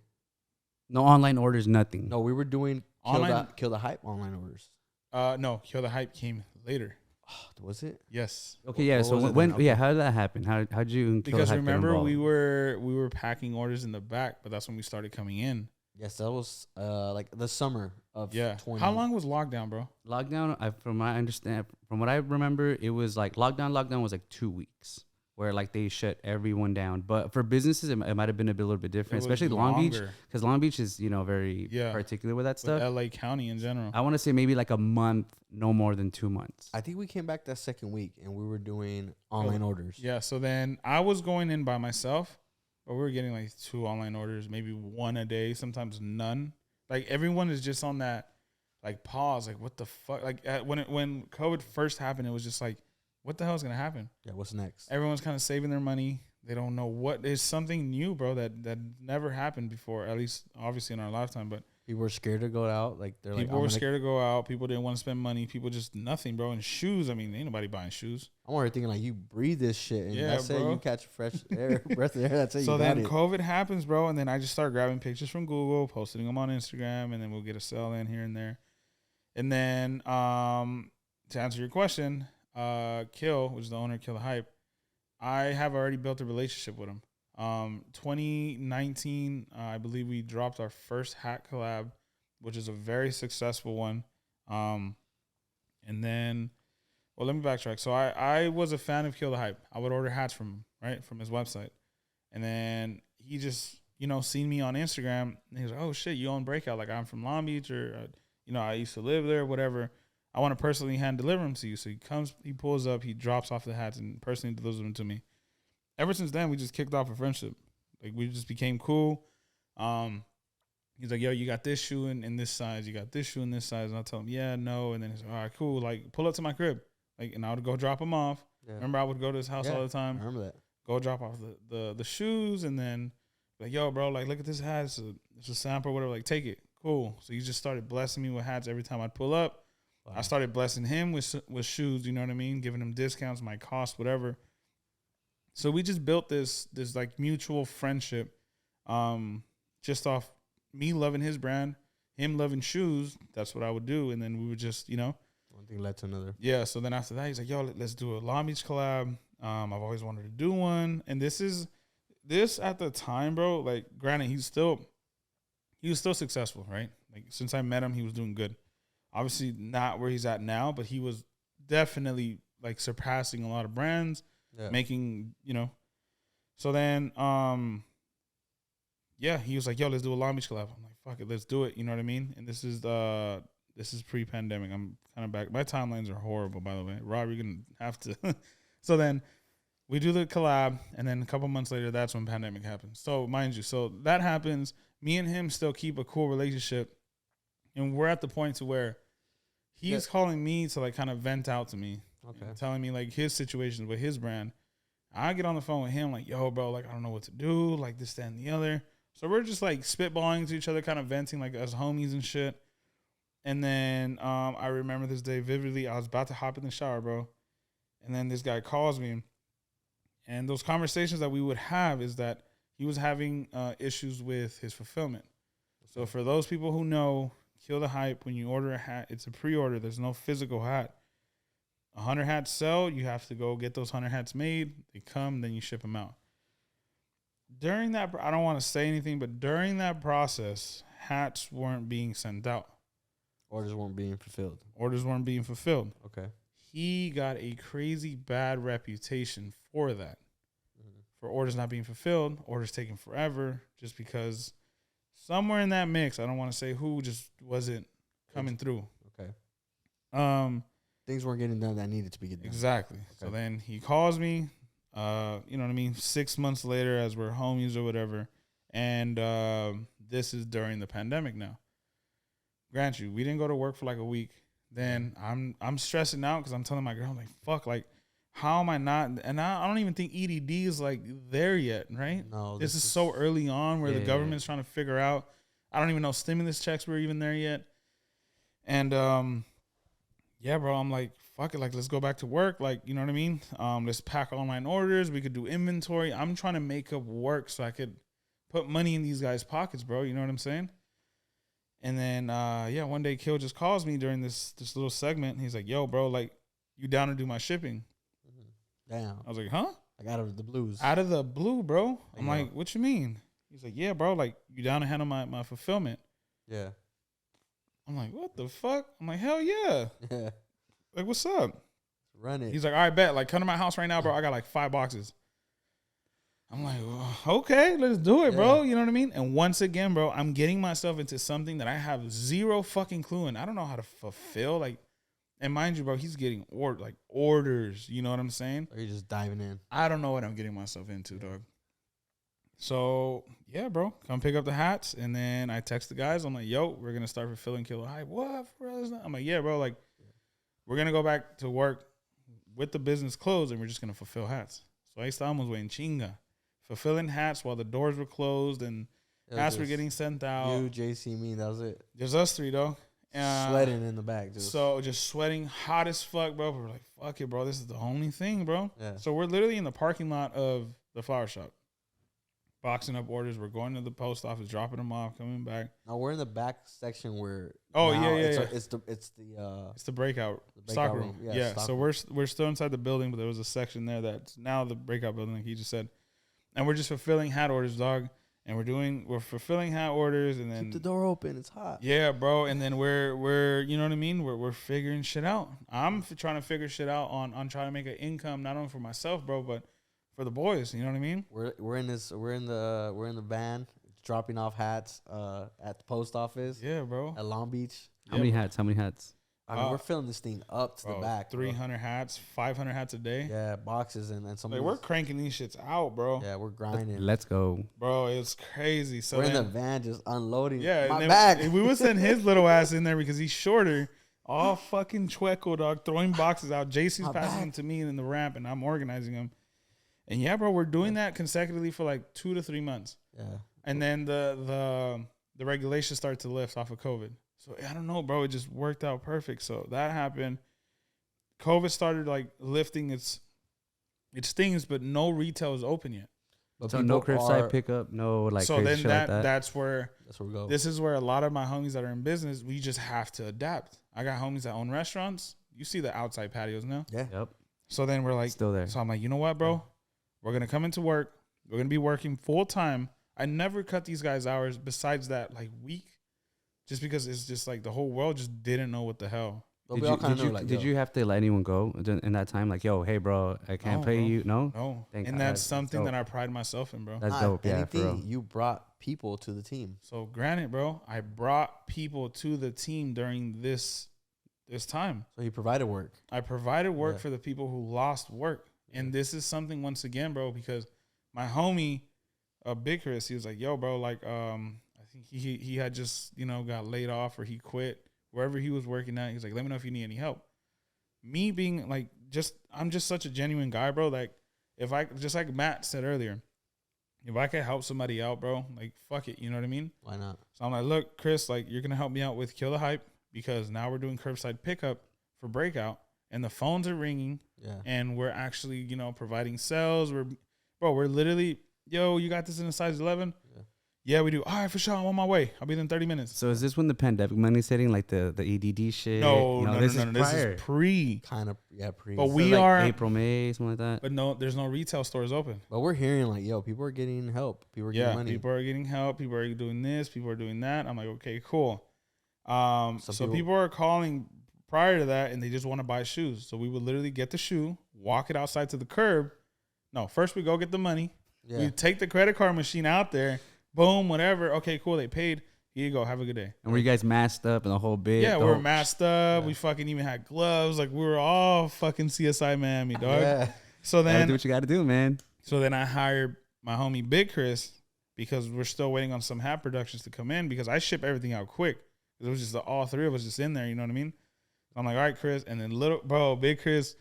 no online orders, nothing. No, we were doing Kill the Hype online orders. No, Kill the Hype came later. Oh, was it? Yes. Okay, yeah. So how did that happen? How'd you? Because remember we were packing orders in the back, but that's when we started coming in. Yes, that was like the summer of 20. How long was lockdown, bro? Lockdown, from what I remember, it was like lockdown was like 2 weeks where like they shut everyone down. But for businesses, it might have been a little bit different, especially Long Beach, because Long Beach is, you know, very particular with that stuff. LA County in general. I want to say maybe like a month, no more than 2 months. I think we came back that second week and we were doing online orders. Yeah, so then I was going in by myself. But we were getting like 2 online orders, maybe 1 a day, sometimes none. Like, everyone is just on that like pause, like, what the fuck? Like, when COVID first happened, it was just like, what the hell is gonna happen? Yeah, what's next? Everyone's kind of saving their money. They don't know what is something new, bro. That never happened before, at least obviously in our lifetime. But People were scared to go out. Like people were scared to go out. People didn't want to spend money. People just nothing, bro. And shoes. I mean, ain't nobody buying shoes. I'm already thinking like you breathe this shit, and that's bro. it. You catch fresh air, breath of air. That's it. So you then got it. COVID happens, bro, and then I just start grabbing pictures from Google, posting them on Instagram, and then we'll get a sell in here and there. And then to answer your question, Kill, which is the owner of Kill the Hype, I have already built a relationship with him. 2019, I believe we dropped our first hat collab, which is a very successful one. And then, well, let me backtrack. So I was a fan of Kill the Hype. I would order hats from him, right, from his website. And then he just, seen me on Instagram. And he was like, oh, shit, you own Breakout. Like, I'm from Long Beach or, I used to live there, whatever. I want to personally hand deliver them to you. So he pulls up, he drops off the hats and personally delivers them to me. Ever since then, we just kicked off a friendship. Like, we just became cool. He's like, yo, you got this shoe in this size. You got this shoe in this size. And I'll tell him, yeah, no. And then he's like, all right, cool. Like, pull up to my crib. Like, and I would go drop him off. Yeah. Remember, I would go to his house all the time. I remember that. Go drop off the shoes. And then, like, yo, bro, like, look at this hat. It's a sample or whatever. Like, take it. Cool. So he just started blessing me with hats every time I'd pull up. Wow. I started blessing him with shoes, you know what I mean? Giving him discounts, my cost, whatever. So we just built this like mutual friendship, just off me loving his brand, him loving shoes. That's what I would do, and then we would just, one thing led to another. Yeah. So then after that, he's like, "Yo, let's do a Long Beach collab." I've always wanted to do one, and this at the time, bro. Like, granted, he was still successful, right? Like, since I met him, he was doing good. Obviously, not where he's at now, but he was definitely like surpassing a lot of brands. Yeah. Making, So then, he was like, yo, let's do a Long Beach collab. I'm like, fuck it, let's do it. You know what I mean? And this is pre-pandemic. I'm kind of back. My timelines are horrible, by the way. Rob, you're going to have to. So then we do the collab, and then a couple months later, that's when pandemic happens. So mind you, so that happens. Me and him still keep a cool relationship, and we're at the point to where he's calling me to like kind of vent out to me. Okay. Telling me like his situations with his brand. I get on the phone with him like, yo, bro, like I don't know what to do, like this, that, and the other. So we're just like spitballing to each other, kind of venting like as homies and shit. And then I remember this day vividly. I was about to hop in the shower, bro. And then this guy calls me. And those conversations that we would have is that he was having issues with his fulfillment. So for those people who know, Kill the Hype, when you order a hat, it's a pre-order. There's no physical hat. 100 hats sell, you have to go get those 100 hats made. They come, then you ship them out. During that, I don't want to say anything, but during that process, hats weren't being sent out. Orders weren't being fulfilled. Okay. He got a crazy bad reputation for that. Mm-hmm. For orders not being fulfilled, orders taking forever, just because somewhere in that mix, I don't want to say who, just wasn't coming through. Okay. Things weren't getting done that needed to be getting done. Exactly. Okay. So then he calls me, you know what I mean, 6 months later as we're homies or whatever. And this is during the pandemic now. Grant you, we didn't go to work for like a week. Then I'm stressing out because I'm telling my girl, I'm like, fuck, like, how am I not? And I don't even think EDD is like there yet, right? No. This is so early on where the government's trying to figure out. I don't even know stimulus checks were even there yet. And yeah, bro, I'm like, fuck it, like, let's go back to work. Like, you know what I mean? Let's pack online orders. We could do inventory. I'm trying to make up work so I could put money in these guys' pockets, bro. You know what I'm saying? And then, one day Kill just calls me during this little segment. And he's like, yo, bro, like, you down to do my shipping? Damn. I was like, huh? Like, out of the blues. Out of the blue, bro. I'm like, what you mean? He's like, yeah, bro, like, you down to handle my fulfillment? Yeah. I'm like, what the fuck? I'm like, hell yeah. Yeah. Like, what's up? Run it. He's like, all right, bet. Like, come to my house right now, bro. I got like 5 boxes. I'm like, well, okay, let's do it, bro. You know what I mean? And once again, bro, I'm getting myself into something that I have zero fucking clue in. I don't know how to fulfill. Like, and mind you, bro, he's getting orders. You know what I'm saying? Or you're just diving in. I don't know what I'm getting myself into, dog. So, yeah, bro, come pick up the hats. And then I text the guys. I'm like, yo, we're going to start fulfilling Killer Hype. What, bro? I'm like, yeah, bro, like, we're going to go back to work with the business closed, and we're just going to fulfill hats. So ahí estábamos, güey, en chinga. Fulfilling hats while the doors were closed. And Masks were getting sent out. You, JC, me, that was it. Just us three, though. Sweating in the back, dude. So just sweating, hot as fuck, bro. We're like, fuck it, bro. This is the only thing, bro. Yeah. So we're literally in the parking lot of the flower shop, boxing up orders. We're going to the post office, dropping them off, coming back. Now we're in the back section where. It's It's the breakout stock room. Yeah. So we're still inside the building, but there was a section there that's now the breakout building, like he just said, and we're just fulfilling hat orders, dog. And we're fulfilling hat orders, and then keep the door open. It's hot. Yeah, bro. And then we're you know what I mean. We're figuring shit out. I'm trying to figure shit out on trying to make an income not only for myself, bro, but for the boys. You know what I mean? We're in the van dropping off hats at the post office. Yeah, bro. At Long Beach. How many hats? I mean, we're filling this thing up to the back. 300 hats, 500 hats a day. Yeah, boxes and some. Like, we're cranking these shits out, bro. Yeah, we're grinding. Let's go, bro. It's crazy. So we're in the van just unloading. Yeah, my bag. We would send his little ass in there because he's shorter. All fucking chueco, dog, throwing boxes out. JC's passing them to me in the ramp, and I'm organizing them. And yeah, bro, we're doing that consecutively for like 2 to 3 months. Yeah, and then the regulations start to lift off of COVID. So I don't know, bro. It just worked out perfect. So that happened. COVID started like lifting its things, but no retail is open yet. But so no curbside pickup, no like. So then that's we where go. This is where a lot of my homies that are in business, we just have to adapt. I got homies that own restaurants. You see the outside patios now. Yeah. Yep. So then we're like still there. So I'm like, you know what, bro? We're gonna come into work. We're gonna be working full time. I never cut these guys' hours besides that like week. Just because it's just like the whole world just didn't know what the hell. Did you have to let anyone go in that time? Like, yo, hey, bro, I can't pay you. No. And that's something that I pride myself in, bro. That's dope. Yeah, for real. You brought people to the team. So granted, bro, I brought people to the team during this time. So you provided work. I provided work for the people who lost work. And this is something, once again, bro, because my homie, Big Chris, he was like, yo, bro, like, he had just, got laid off or he quit wherever he was working at. He's like, let me know if you need any help. Me being like, I'm just such a genuine guy, bro. Like, if I, just like Matt said earlier, if I could help somebody out, bro, like, fuck it. You know what I mean? Why not? So I'm like, look, Chris, like, you're going to help me out with Kill the Hype because now we're doing curbside pickup for Breakout and the phones are ringing. Yeah. And we're actually, providing sales. We're literally, yo, you got this in a size 11? Yeah, we do. All right, for sure. I'm on my way. I'll be there in 30 minutes. So is this when the pandemic money's hitting, like the EDD shit? No. This is pre. Kind of, pre. But so we like are April, May, something like that. But no, there's no retail stores open. But we're hearing like, yo, people are getting help. People are getting money. People are getting help. People are doing this. People are doing that. I'm like, okay, cool. So people are calling prior to that, and they just want to buy shoes. So we would literally get the shoe, walk it outside to the curb. No, first we go get the money. Yeah. We take the credit card machine out there. Boom, whatever. Okay, cool. They paid. Here you go. Have a good day. And were you guys masked up and the whole bit? Yeah, we were masked up. Yeah. We fucking even had gloves. Like, we were all fucking CSI Miami, dog. Yeah. So then, do what you got to do, man. So then I hired my homie Big Chris because we're still waiting on some hat productions to come in because I ship everything out quick. It was just all three of us just in there. You know what I mean? I'm like, all right, Chris. And then Big Chris,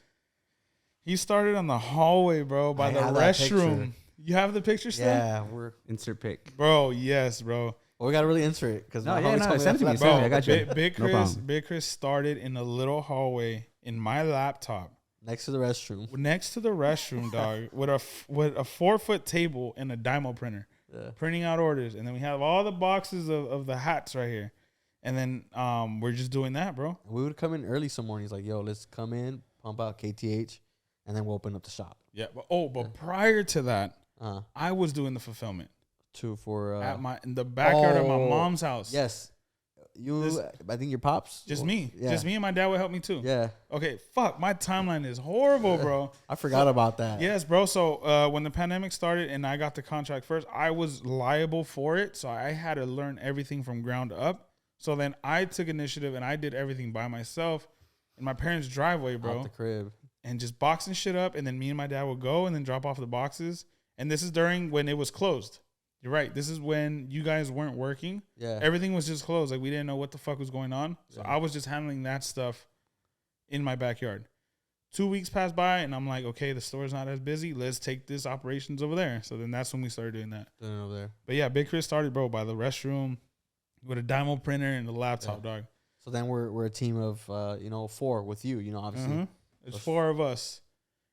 he started on the hallway, bro, by the restroom. You have the picture still? Yeah, we're insert pic, bro. Yes, bro. Well, we gotta really insert it because send it to me. Bro, I got you. Big Chris started in a little hallway in my laptop next to the restroom. Next to the restroom, dog, with a 4-foot table and a Dymo printer, printing out orders, and then we have all the boxes of the hats right here, and then we're just doing that, bro. We would come in early some mornings, like, yo, let's come in, pump out KTH, and then we'll open up the shop. Yeah, but prior to that. I was doing the fulfillment in the backyard of my mom's house. Yes, I think your pops. Just me and my dad would help me too. Yeah. Okay. Fuck, my timeline is horrible, bro. I forgot about that. Yes, bro. So when the pandemic started and I got the contract first, I was liable for it, so I had to learn everything from ground up. So then I took initiative and I did everything by myself in my parents' driveway, bro. Out the crib. And just boxing shit up, and then me and my dad would go and then drop off the boxes. And this is during when it was closed. You're right. This is when you guys weren't working. Yeah. Everything was just closed. Like, we didn't know what the fuck was going on. So I was just handling that stuff in my backyard. 2 weeks passed by, and I'm like, okay, the store's not as busy. Let's take this operations over there. So then that's when we started doing that. Over there. But yeah, Big Chris started, bro, by the restroom with a Dymo printer and the laptop, dog. So then we're a team of 4 with you. Obviously It's 4 of us,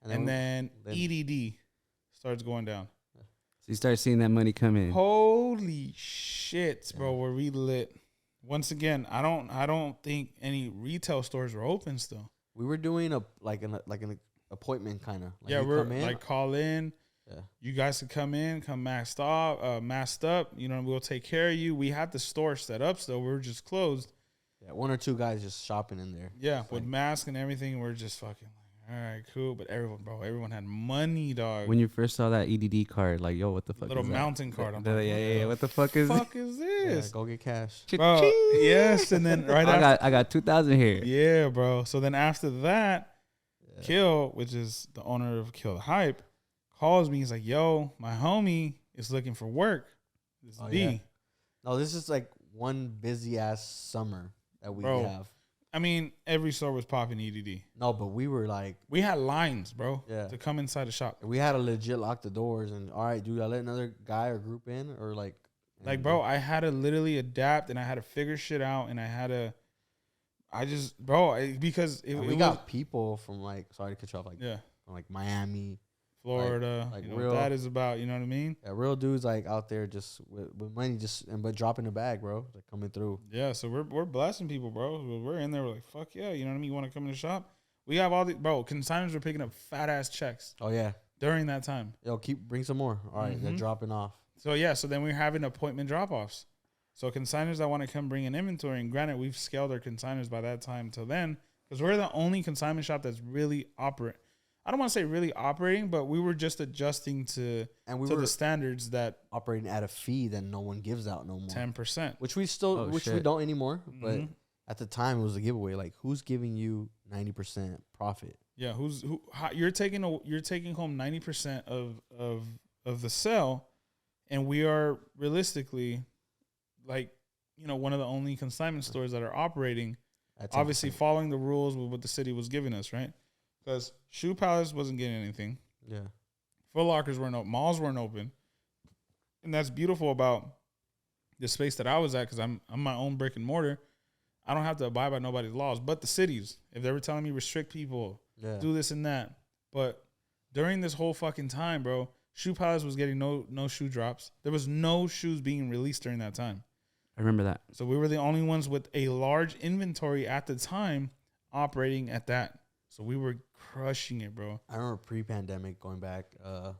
and then then EDD starts going down. So you start seeing that money come in. Holy shit, bro! Were we lit? Once again, I don't think any retail stores were open still. We were doing an appointment kind of. Like we're like call in. Yeah. You guys could come in, come masked up. We'll take care of you. We had the store set up still. We were just closed. Yeah, 1 or 2 guys just shopping in there. Yeah, with masks and everything. We're just fucking like, all right, cool. But everyone had money, dog. When you first saw that EDD card, like, yo, what the fuck? Little is mountain that? card. I'm like, yeah. What the fuck is? Fuck is this? Yeah, go get cash, bro. Yes, and then I got 2,000 here. Yeah, bro. So then after that, Kill, which is the owner of Kill the Hype, calls me. He's like, yo, my homie is looking for work. This is B. Yeah. No, this is like one busy ass summer that we have. I mean, every store was popping EDD. No, but we were like, we had lines, bro, to come inside the shop. We had to legit lock the doors and, all right, dude, I let another guy or group in or like. Bro, I had to literally adapt and I had to figure shit out and because we got people from like, sorry to cut you off, like, from like Miami, Florida, like real, what that is about, you know what I mean? Yeah, real dudes like out there just with money, but dropping the bag, bro, like coming through. Yeah, so we're blessing people, bro. We're in there, we're like, fuck yeah, you know what I mean? You want to come in the shop? We have all the consignors were picking up fat ass checks. Oh yeah, during that time. Yo, bring some more. All right, they're dropping off. So yeah, so then we're having appointment drop offs. So consigners that want to come bring in inventory, and granted, we've scaled our consigners by that time till then, because we're the only consignment shop that's really I don't want to say really operating, but we were just adjusting to the standards that operating at a fee that no one gives out no more. 10%, which we don't anymore. But at the time, it was a giveaway. Like, who's giving you 90% profit? Yeah, you're taking home 90% of the sale, and we are realistically like one of the only consignment stores that are operating, obviously following the rules with what the city was giving us, right? Because Shoe Palace wasn't getting anything. Yeah. Foot Lockers weren't open. Malls weren't open. And that's beautiful about the space that I was at, because I'm my own brick and mortar. I don't have to abide by nobody's laws, but the cities. If they were telling me restrict people, do this and that. But during this whole fucking time, bro, Shoe Palace was getting no shoe drops. There was no shoes being released during that time. I remember that. So we were the only ones with a large inventory at the time operating at that. So we were crushing it, bro. I remember pre-pandemic going back. I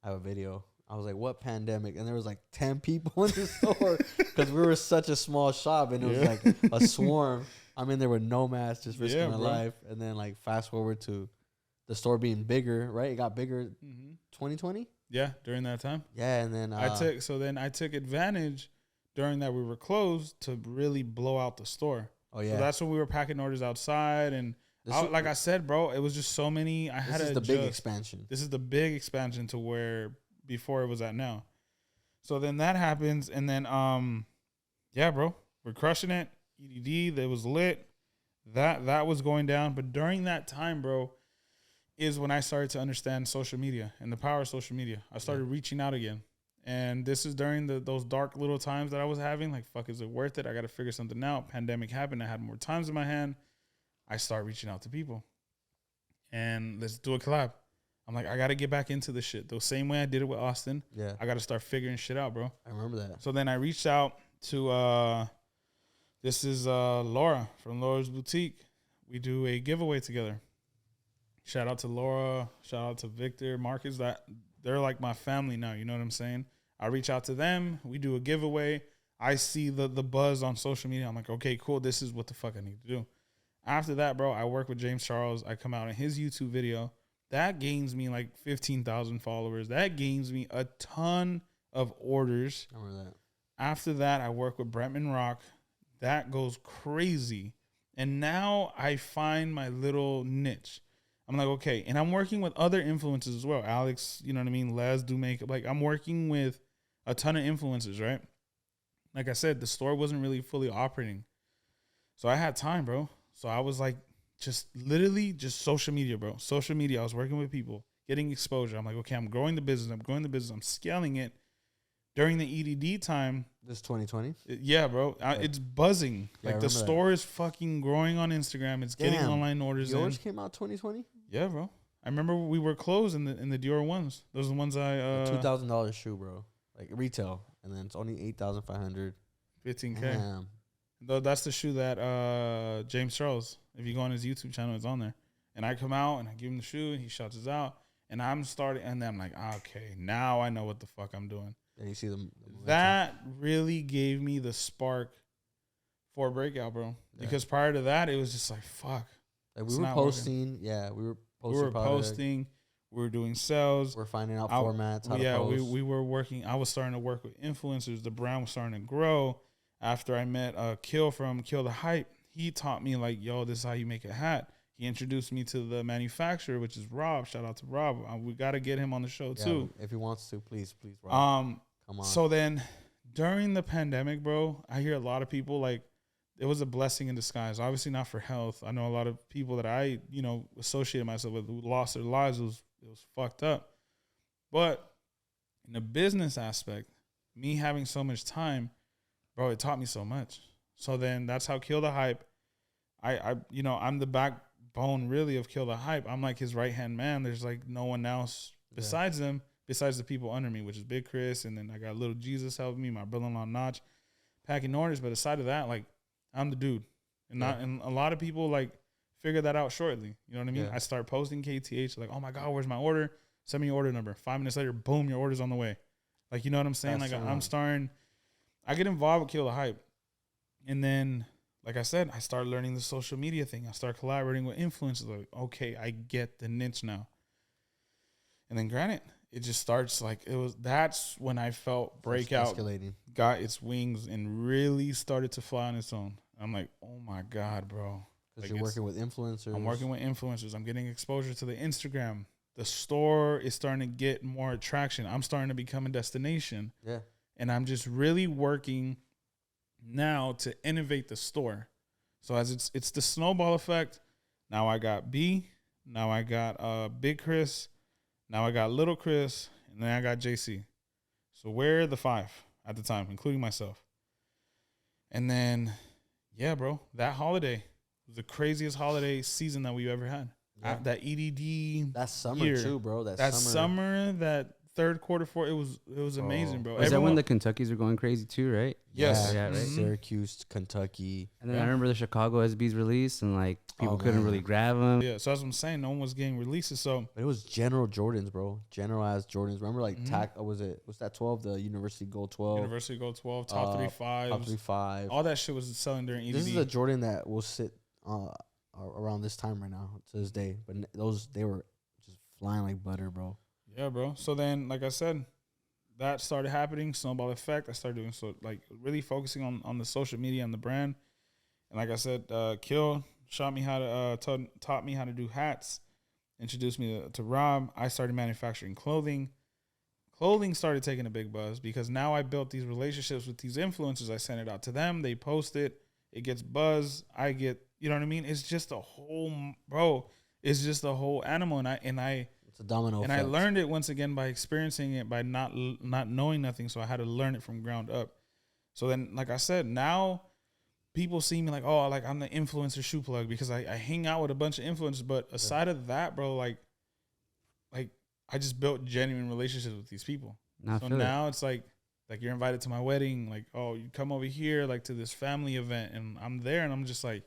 have a video. I was like, what pandemic? And there was like 10 people in the store because we were such a small shop, and it was like a swarm. I'm in there with no mask, just risking my life. And then like fast forward to the store being bigger, right? It got bigger 2020? Yeah, during that time. Yeah, and then I took advantage during that we were closed to really blow out the store. Oh yeah. So that's when we were packing orders outside, and like I said, bro, it was just so many. This is the big expansion. This is the big expansion to where before it was at now. So then that happens, and then yeah, bro, we're crushing it. EDD, that was lit. That was going down, but during that time, bro, is when I started to understand social media and the power of social media. I started reaching out again. And this is during those dark little times that I was having. Like, fuck, is it worth it? I got to figure something out. Pandemic happened. I had more times in my hand. I start reaching out to people. And let's do a collab. I'm like, I got to get back into this shit. The same way I did it with Austin. Yeah. I got to start figuring shit out, bro. I remember that. So then I reached out to, this is Laura from Laura's Boutique. We do a giveaway together. Shout out to Laura. Shout out to Victor, Marcus. They're like my family now. You know what I'm saying? I reach out to them. We do a giveaway. I see the buzz on social media. I'm like, okay, cool. This is what the fuck I need to do. After that, bro, I work with James Charles. I come out in his YouTube video. That gains me like 15,000 followers. That gains me a ton of orders. I remember that. After that, I work with Brentman Rock. That goes crazy. And now I find my little niche. I'm like, okay. And I'm working with other influencers as well. Alex, you know what I mean? Les do makeup. Like, I'm working with a ton of influencers, right? Like I said, the store wasn't really fully operating. So I had time, bro. So I was like just literally just social media, bro. Social media. I was working with people, getting exposure. I'm like, okay, I'm growing the business. I'm scaling it. During the EDD time, this 2020. Yeah, bro. It's buzzing. Yeah, like the store is fucking growing on Instagram. It's getting online orders. Yours came out 2020. Yeah, bro. I remember we were closed in the Dior ones. Those are the ones I $2,000 shoe, bro. Like retail, and then it's only 8,500. 15K. Damn. Though that's the shoe that James Charles. If you go on his YouTube channel, it's on there. And I come out and I give him the shoe, and he shouts us out, and I'm starting, and then I'm like, okay, now I know what the fuck I'm doing. And you see them. That really gave me the spark for Breakout, bro. Yeah. Because prior to that, it was just like, fuck. Like we were posting. Working. Yeah, we were posting. We were posting. We were doing sales. We're finding out formats. How to post. we were working. I was starting to work with influencers. The brand was starting to grow. After I met Kill from Kill the Hype, he taught me like, yo, this is how you make a hat. He introduced me to the manufacturer, which is Rob. Shout out to Rob. We got to get him on the show too. If he wants to, please, Rob. Come on. So then during the pandemic, bro, I hear a lot of people like it was a blessing in disguise. Obviously not for health. I know a lot of people that I, associated myself with who lost their lives. It was fucked up. But in the business aspect, me having so much time, bro, it taught me so much. So then that's how Kill the Hype. I'm the backbone really of Kill the Hype. I'm like his right-hand man. There's like no one else besides them, besides the people under me, which is Big Chris, and then I got Little Jesus helping me, my brother-in-law Notch, packing orders. But aside of that, like I'm the dude, and a lot of people like figure that out shortly. You know what I mean? Yeah. I start posting KTH like, oh my god, where's my order? Send me your order number. 5 minutes later, boom, your order's on the way. Like, you know what I'm saying? That's I'm starting. I get involved with Kill the Hype, and then, like I said, I start learning the social media thing. I start collaborating with influencers. Like, okay, I get the niche now. And then, granted, it just starts like that's when I felt Breakout got its wings and really started to fly on its own. I'm like, oh my god, bro. Because you're working with influencers. I'm working with influencers. I'm getting exposure to the Instagram. The store is starting to get more attraction. I'm starting to become a destination. Yeah. And I'm just really working now to innovate the store. So as it's the snowball effect. Now I got B. Now I got Big Chris. Now I got Little Chris. And then I got JC. So we're the 5 at the time, including myself. And then, yeah, bro, that holiday was the craziest holiday season that we've ever had. Yeah. That EDD. That summer year, too, bro. That summer, that third quarter, it was amazing, bro. Was that when the Kentuckys were going crazy too, right? Yes. Yeah, right. Syracuse, Kentucky. And then I remember the Chicago SBs released, and like people couldn't really grab them. Yeah, so that's what I'm saying. No one was getting releases. So but it was General Jordans, bro. Generalized Jordans. Remember, like what's that 12? The University Gold 12. University Gold 12. Top 3 5s. Top 3 5. All that shit was selling during EDD. This is a Jordan that will sit around this time right now to this day. But they were just flying like butter, bro. Yeah, bro. So then, like I said, that started happening. Snowball effect. I started doing really focusing on the social media and the brand. And like I said, Kill taught me how to do hats. Introduced me to Rob. I started manufacturing clothing. Clothing started taking a big buzz because now I built these relationships with these influencers. I sent it out to them. They post it. It gets buzz. I get, you know what I mean? It's just a whole, bro. It's just a whole animal. And I it's a domino and effect. I learned it once again by experiencing it, by not knowing nothing. So I had to learn it from ground up. So then, like I said, now people see me like, oh, like I'm the influencer shoe plug because I hang out with a bunch of influencers. But aside of that, bro, like I just built genuine relationships with these people. So now it's like you're invited to my wedding. Like, oh, you come over here like to this family event, and I'm there, and I'm just like,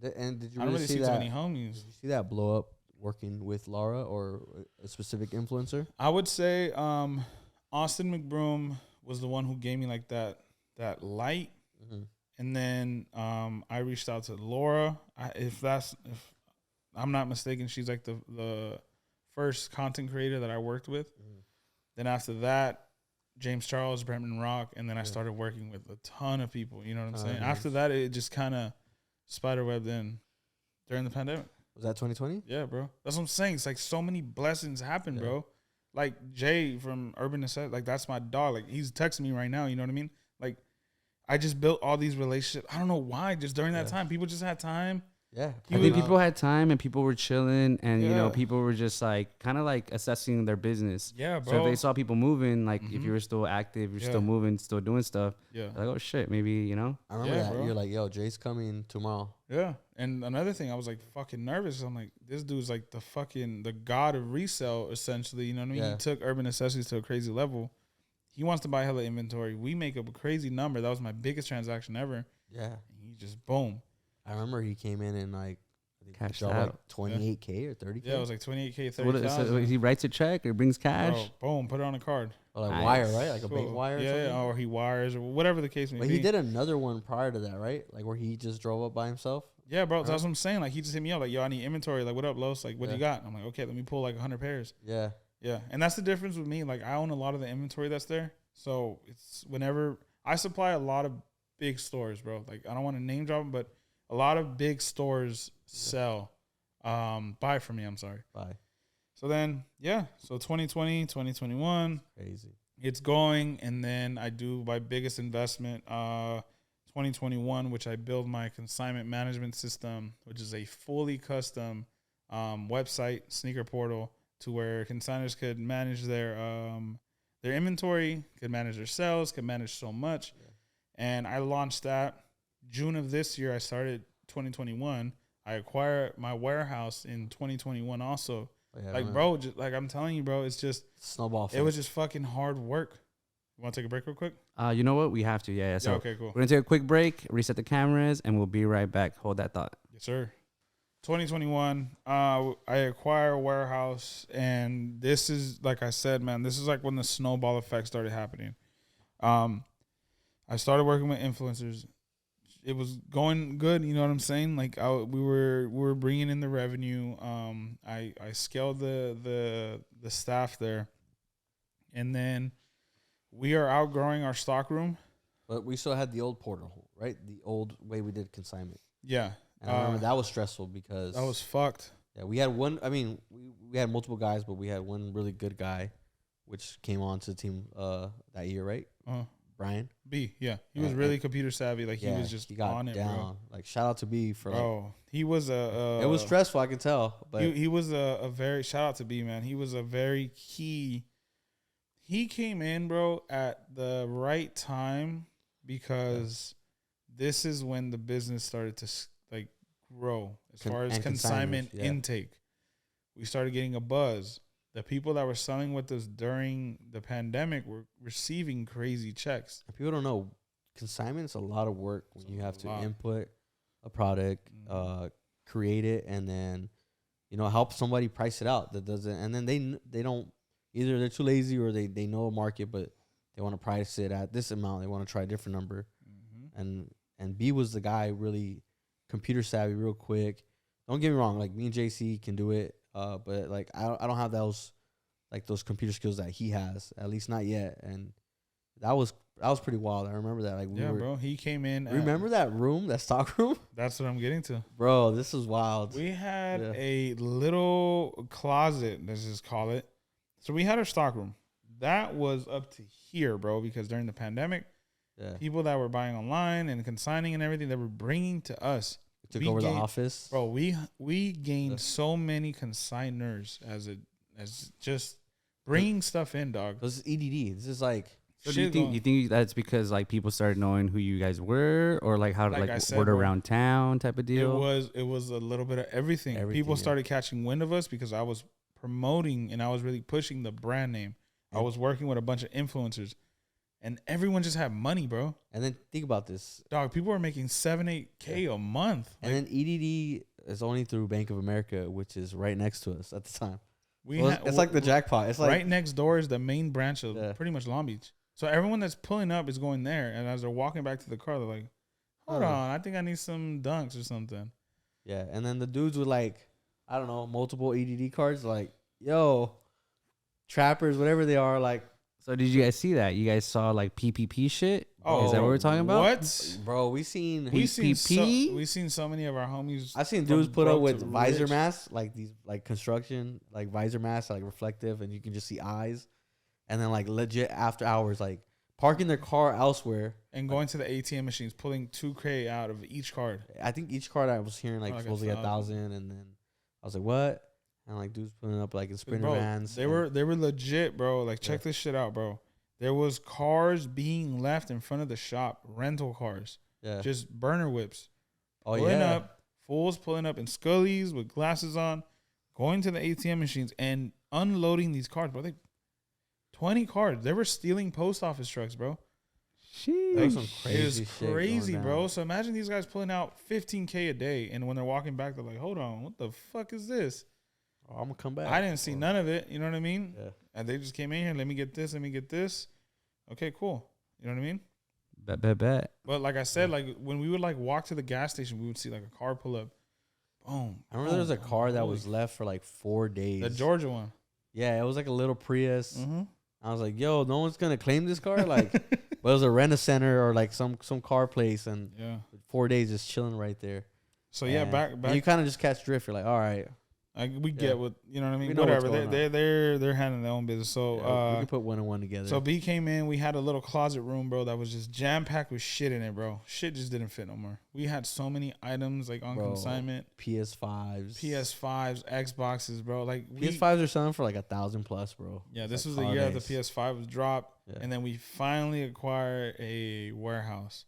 and did you I don't really see too many homies. Did you see that blow up? Working with Laura or a specific influencer? I would say Austin McBroom was the one who gave me like that light. Mm-hmm. And then I reached out to Laura. If I'm not mistaken, she's like the first content creator that I worked with. Mm-hmm. Then after that, James Charles, Brentman Rock, and then I started working with a ton of people. You know what I'm saying? After that, it just kind of spiderwebbed in during the pandemic. Was that 2020? Yeah, bro. That's what I'm saying. It's like so many blessings happen, bro. Like Jay from Urban Necessity, like that's my dog. Like he's texting me right now. You know what I mean? Like I just built all these relationships. I don't know why. Just during that time, people just had time. Yeah. I think people had time and people were chilling and, you know, people were just like kind of like assessing their business. Yeah, bro. So if they saw people moving, like if you were still active, you're still moving, still doing stuff. Yeah. Like, oh shit, maybe, you know? I remember that. Bro. You're like, yo, Jay's coming tomorrow. Yeah. And another thing, I was like fucking nervous. I'm like, this dude's like the god of resale, essentially. You know what I mean? Yeah. He took Urban Necessities to a crazy level. He wants to buy hella inventory. We make up a crazy number. That was my biggest transaction ever. Yeah. And he just boom. I remember he came in and like Cashed like out. 28K or 30K. Yeah, it was like 28K, So, what, 30,000. so he writes a check or brings cash. Bro, boom, put it on a card. Or like Nice. wire, right? Like a Cool. bank wire. Or Yeah, something? or he wires or whatever the case may But be. he did another one prior to that, right? Like where he just drove up by himself. Yeah, bro, that's what I'm saying. Like he just hit me up, like, yo, I need inventory. Like, what up, Los? Like, what you got? I'm like, okay, let me pull like 100 pairs. Yeah. Yeah, and that's the difference with me. Like, I own a lot of the inventory that's there, so it's whenever I supply a lot of big stores, bro. Like, I don't want to name drop them, but a lot of big stores sell. Buy from me. I'm sorry. Bye. So then, yeah. So 2020, 2021. Crazy. It's going, and then I do my biggest investment, 2021, which I build my consignment management system, which is a fully custom website, sneaker portal, to where consigners could manage their inventory, could manage their sales, could manage so much. Yeah. And I launched that June of this year. I started 2021. I acquired my warehouse in 2021 also. Yeah, like, bro, just, like I'm telling you, bro, it's just snowball effect. It was just fucking hard work. You want to take a break real quick? You know what? We have to. Yeah. So okay, cool. We're going to take a quick break, reset the cameras, and we'll be right back. Hold that thought. Yes, sir. 2021, I acquire a warehouse, and this is, like I said, man, this is like when the snowball effect started happening. I started working with influencers. It was going good, you know what I'm saying? Like we were bringing in the revenue. I scaled the staff there, and then we are outgrowing our stockroom. But we still had the old portal, right? The old way we did consignment. Yeah. And I remember that was stressful because that was fucked. Yeah, we had one. I mean, we had multiple guys, but we had one really good guy, which came on to the team that year, right? Brian B. Yeah, he was really computer savvy. Like he was just he got on it, down. bro. Like shout out to B for he was a. It was stressful, I can tell. But he was a very shout out to B, man. He was a very key. He came in, bro, at the right time because this is when the business started to like grow as far as consignment intake. We started getting a buzz. The people that were selling with us during the pandemic were receiving crazy checks. People don't know consignment's a lot of work when you have to input a product, create it, and then help somebody price it out that doesn't. And then they don't either they're too lazy or they know a market but they want to price it at this amount. They want to try a different number. And B was the guy really computer savvy, real quick. Don't get me wrong, like me and JC can do it. But like I don't have those computer skills that he has, at least not yet. And that was pretty wild. I remember that. Like bro, he came in. Remember that room, that stock room? That's what I'm getting to, bro. This was wild. We had a little closet, let's just call it. So we had our stock room that was up to here, bro, because during the pandemic, people that were buying online and consigning and everything, they were bringing to us. Took over the office, bro. We gained so many consigners as just bringing stuff in, dog. This is EDD. This is like. So do you think that's because like people started knowing who you guys were, or like how like word around town type of deal? It was a little bit of everything. People started catching wind of us because I was promoting and I was really pushing the brand name. I was working with a bunch of influencers. And everyone just had money, bro. And then think about this. Dog, people are making 7-8K a month. And then EDD is only through Bank of America, which is right next to us at the time. It's like the jackpot. It's like right next door is the main branch of pretty much Long Beach. So everyone that's pulling up is going there. And as they're walking back to the car, they're like, hold on, I think I need some dunks or something. Yeah. And then the dudes with like, I don't know, multiple EDD cards, like, yo, trappers, whatever they are, like, so did you guys see that? You guys saw like PPP shit? Oh, is that what we're talking about? What, bro? We seen so many of our homies. I seen dudes put up with visor masks, like these, like construction, like visor masks, like reflective, and you can just see eyes. And then like legit after hours, like parking their car elsewhere and going to the ATM machines, pulling $2K out of each card. I think each card I was hearing like supposedly 1,000, and then I was like, what? And like dudes pulling up like in Sprinter vans. They were legit, bro. Like check this shit out, bro. There was cars being left in front of the shop, rental cars, just burner whips, pulling up, fools pulling up in Scullies with glasses on, going to the ATM machines and unloading these cars, bro. 20 cars. They were stealing post office trucks, bro. Sheesh. That was some crazy shit. It was crazy, bro. So imagine these guys pulling out $15K a day, and when they're walking back, they're like, "Hold on, what the fuck is this?" Oh, I'm gonna come back. I didn't see none of it. You know what I mean? Yeah. And they just came in here. Let me get this. Let me get this. Okay, cool. You know what I mean? Bet. But like I said, like when we would like walk to the gas station, we would see like a car pull up. Boom. I remember there was a car that was left for like 4 days. The Georgia one. Yeah, it was like a little Prius. Mm-hmm. I was like, yo, no one's gonna claim this car. Like, but it was a rent-a-center or like some car place, and 4 days just chilling right there. So yeah, back. You kind of just catch drift. You're like, all right. We get what you know what I mean. Whatever. They're handling their own business. So we can put one and one together. So B came in. We had a little closet room, bro, that was just jam packed with shit in it, bro. Shit just didn't fit no more. We had so many items like on consignment. PS5s, Xboxes, bro. Like PS5s are selling for like 1,000 plus, bro. Yeah, this was the year the PS5 was dropped, and then we finally acquired a warehouse.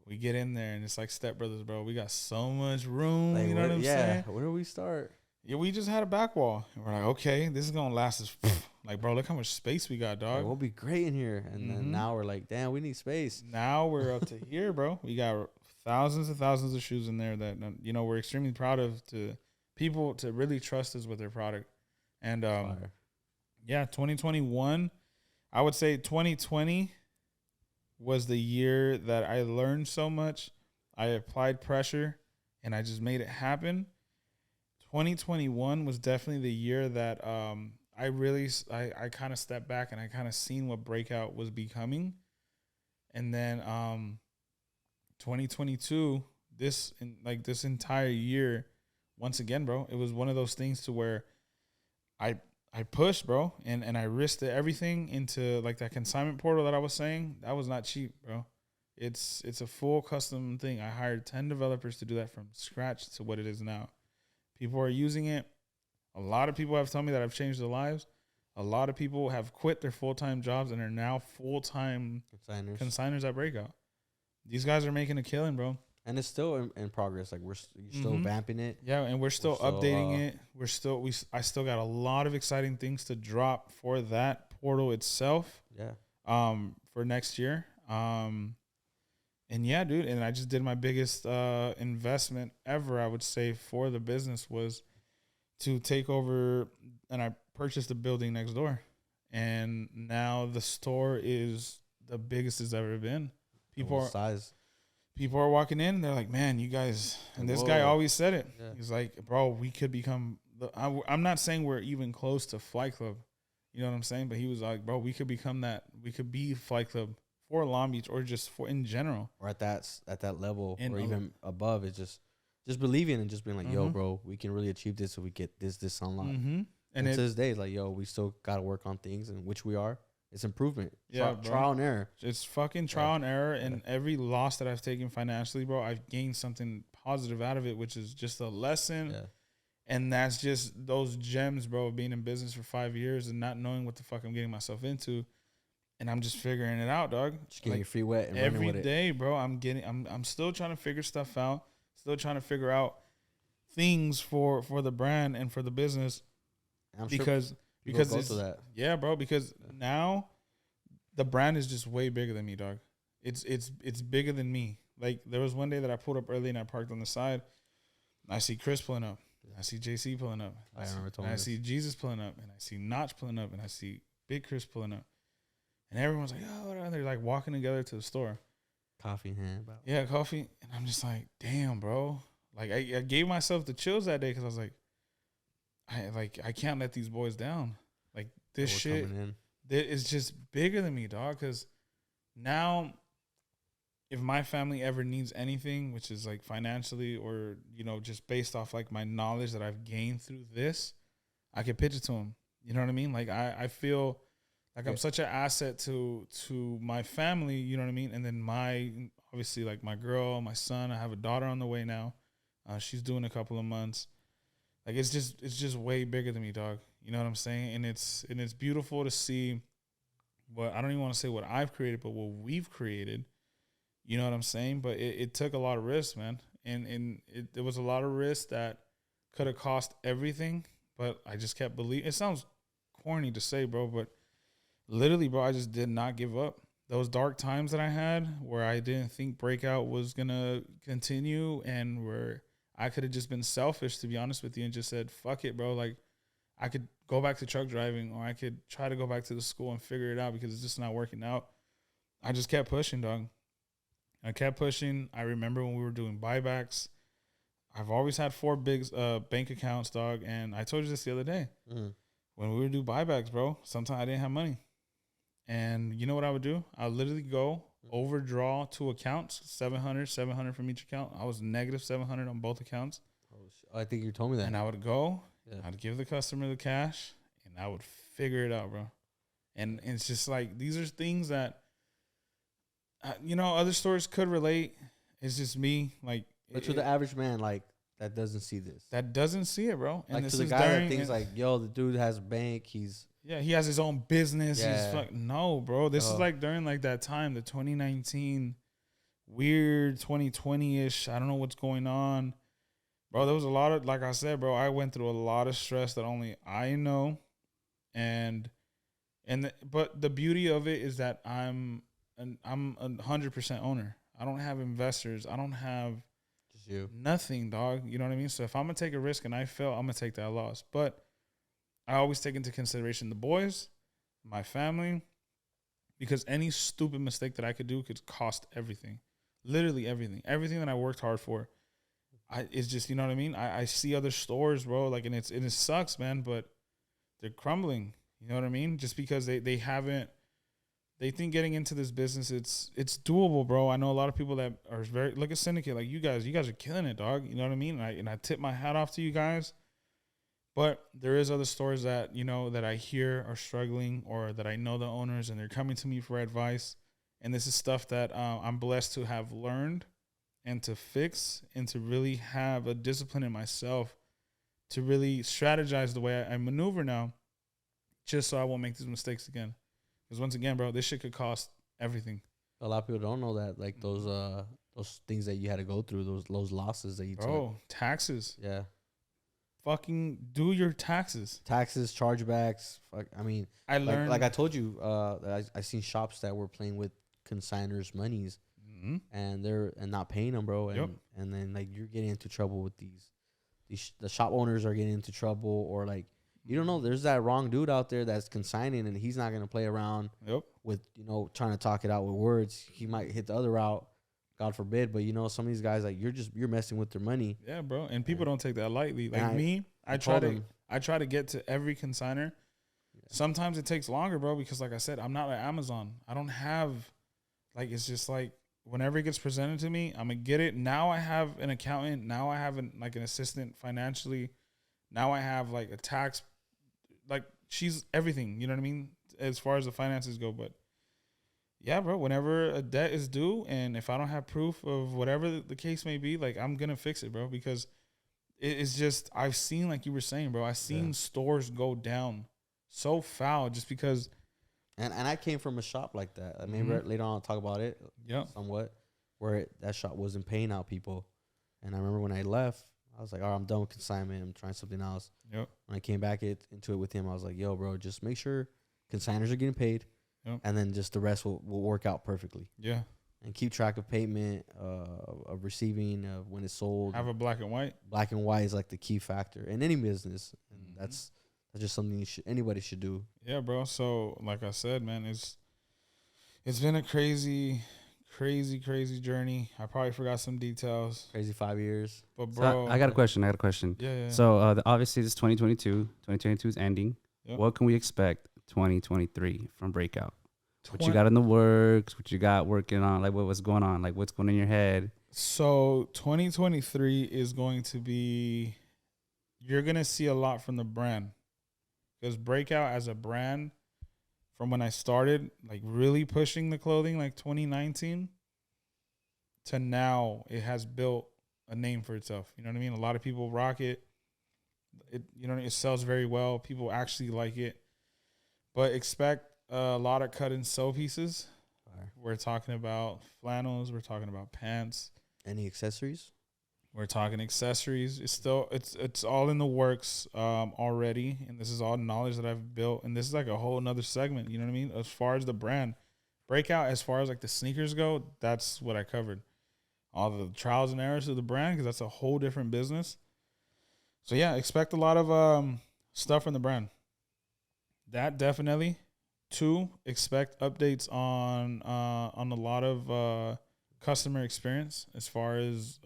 We get in there and it's like Step Brothers, bro. We got so much room. Like, you know what I'm saying? Where do we start? Yeah, we just had a back wall. And we're like, okay, this is gonna last us. Like, bro, look how much space we got, dog. We'll be great in here. And then now we're like, damn, we need space. Now we're up to here, bro. We got thousands and thousands of shoes in there that we're extremely proud of, to people to really trust us with their product. And 2021, I would say 2020 was the year that I learned so much. I applied pressure and I just made it happen. 2021 was definitely the year that I kind of stepped back and I kind of seen what Breakout was becoming. And then 2022, this entire year, once again, bro, it was one of those things to where I pushed, bro, and I risked everything into like that consignment portal that I was saying. That was not cheap, bro. It's a full custom thing. I hired 10 developers to do that from scratch to what it is now. People are using it. A lot of people have told me that I've changed their lives. A lot of people have quit their full-time jobs and are now full-time consigners at Breakout. These guys are making a killing, bro. And it's still in progress. Like you're still vamping it. Yeah, and we're still updating it. I still got a lot of exciting things to drop for that portal itself. Yeah. For next year. And yeah, dude, and I just did my biggest investment ever, I would say, for the business was to take over, and I purchased a building next door. And now the store is the biggest it's ever been. People are walking in, and they're like, man, you guys, and this guy always said it. Yeah. He's like, bro, we could become, I'm not saying we're even close to Flight Club. You know what I'm saying? But he was like, bro, we could become that. We could be Flight Club for Long Beach, or just for in general, or at that level, or even above. It's just believing and just being like, yo, bro, we can really achieve this if we get this unlocked. And to this day, like, yo, we still got to work on things, and which we are. It's improvement. Yeah, trial and error. It's fucking trial and error. And every loss that I've taken financially, bro, I've gained something positive out of it, which is just a lesson. Yeah. And that's just those gems, bro, of being in business for 5 years and not knowing what the fuck I'm getting myself into. And I'm just figuring it out, dog. Just getting your feet wet and every with day, bro. I'm still trying to figure stuff out. Still trying to figure out things for the brand and for the business. Because it's that. Yeah, bro. Because now the brand is just way bigger than me, dog. It's bigger than me. Like there was one day that I pulled up early and I parked on the side. I see Chris pulling up. I see JC pulling up. I see Jesus pulling up, and I see Notch pulling up, and I see Big Chris pulling up. And everyone's like, oh, and they're like walking together to the store. Coffee in hand. Bro. Yeah, coffee. And I'm just like, damn, bro. Like I gave myself the chills that day because I was like, I can't let these boys down. Like this shit is just bigger than me, dog. Because now, if my family ever needs anything, which is like financially or, just based off like my knowledge that I've gained through this, I can pitch it to them. You know what I mean? Like I feel Like I'm such an asset to my family, you know what I mean? And then obviously like my girl, my son, I have a daughter on the way now. She's doing a couple of months. Like it's just way bigger than me, dog. You know what I'm saying? And it's beautiful to see what, I don't even want to say what I've created, but what we've created. You know what I'm saying? But it took a lot of risks, man. And there was a lot of risks that could have cost everything, but I just kept believing. It sounds corny to say, bro, but literally, bro, I just did not give up. Those dark times that I had where I didn't think Breakout was going to continue and where I could have just been selfish, to be honest with you, and just said, fuck it, bro. Like, I could go back to truck driving, or I could try to go back to the school and figure it out because it's just not working out. I just kept pushing, dog. I kept pushing. I remember when we were doing buybacks. I've always had 4 big bank accounts, dog. And I told you this the other day. Mm. When we would do buybacks, bro, sometimes I didn't have money. And you know what I would do? I would literally go overdraw 2 accounts, 700 from each account. I was negative 700 on both accounts. I think you told me that. And I would go, I'd give the customer the cash, and I would figure it out, bro. And it's just like, these are things that, other stores could relate. It's just me, like. But to the average man, like, that doesn't see this. That doesn't see it, bro. And like, this to the is guy that thinks, like, yo, the dude has a bank, yeah, he has his own business. Yeah. No, bro. This is like during like that time, the 2019 weird 2020-ish. I don't know what's going on. Bro, there was a lot of, like I said, bro, I went through a lot of stress that only I know. But the beauty of it is that I'm 100% owner. I don't have investors. I don't have just you. Nothing, dog. You know what I mean? So if I'm going to take a risk and I fail, I'm going to take that loss. But I always take into consideration the boys, my family, because any stupid mistake that I could do could cost everything. Literally everything. Everything that I worked hard for. It's just, you know what I mean? I see other stores, bro, like, and it sucks, man, but they're crumbling. You know what I mean? Just because they think getting into this business, it's doable, bro. I know a lot of people that are look at Syndicate, like you guys are killing it, dog. You know what I mean? And I tip my hat off to you guys. But there is other stores that, that I hear are struggling, or that I know the owners and they're coming to me for advice. And this is stuff that I'm blessed to have learned and to fix, and to really have a discipline in myself to really strategize the way I maneuver now, just so I won't make these mistakes again. Because once again, bro, this shit could cost everything. A lot of people don't know that, like those things that you had to go through, those losses that you took. Oh, taxes. Yeah. Fucking do your taxes. Taxes, chargebacks. Fuck, I mean, I learned. Like I told you, I seen shops that were playing with consigners' monies, and they're not paying them, bro. And then like you're getting into trouble with the shop owners are getting into trouble, or like you don't know. There's that wrong dude out there that's consigning, and he's not gonna play around with trying to talk it out with words. He might hit the other route. God forbid, but some of these guys, like you're messing with their money. Yeah, bro. And people don't take that lightly. Like I try to get to every consigner. Yeah. Sometimes it takes longer, bro, because like I said, I'm not like Amazon. I don't have it's just like whenever it gets presented to me, I'm gonna get it. Now I have an accountant. Now I have an assistant financially. Now I have like a tax, like she's everything. You know what I mean? As far as the finances go, but. Yeah, bro, whenever a debt is due, and if I don't have proof of whatever the case may be, like, I'm going to fix it, bro, because it's just, I've seen, like you were saying, bro, I've seen stores go down so foul just because. And I came from a shop like that. I mean, later on I'll talk about it somewhat, where that shop wasn't paying out people. And I remember when I left, I was like, all right, I'm done with consignment. I'm trying something else. Yep. When I came back into it with him, I was like, yo, bro, just make sure consigners are getting paid. Yep. And then just the rest will work out perfectly. Yeah. And keep track of payment, of receiving, of when it's sold. Have a black and white. Black and white is like the key factor in any business. And that's just something anybody should do. Yeah, bro. So like I said, man, it's been a crazy journey. I probably forgot some details. Crazy 5 years. But bro, so I got a question. Yeah. So obviously this 2022. 2022 is ending. Yep. What can we expect 2023 from Breakout? What you got in the works? What you got working on? Like what's going on? Like what's going in your head? So 2023 is going to be, you're going to see a lot from the brand, because Breakout as a brand from when I started like really pushing the clothing, like 2019, to now, it has built a name for itself. You know what I mean? A lot of people rock it. It sells very well. People actually like it. But expect a lot of cut and sew pieces. Right. We're talking about flannels. We're talking about pants. Any accessories? We're talking accessories. It's all in the works already, and this is all knowledge that I've built. And this is like a whole another segment. You know what I mean? As far as the brand Breakout, as far as like the sneakers go, that's what I covered. All the trials and errors of the brand, because that's a whole different business. So yeah, expect a lot of stuff from the brand. That definitely. 2, expect updates on a lot of customer experience, as far as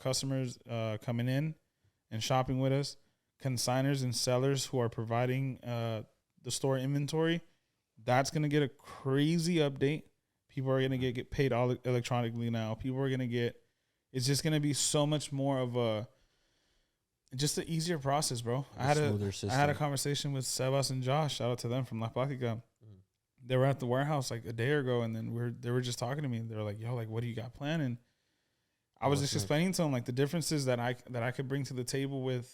customers coming in and shopping with us, consigners and sellers who are providing the store inventory. That's gonna get a crazy update. People are gonna get paid all electronically now. People are gonna get. It's just gonna be so much more of just an easier process, bro. I had a conversation with Sebas and Josh. Shout out to them from La Platica. They were at the warehouse like a day ago, and then they were just talking to me. They were like, "Yo, like, what do you got planned?" And I was just explaining to them like the differences that I could bring to the table with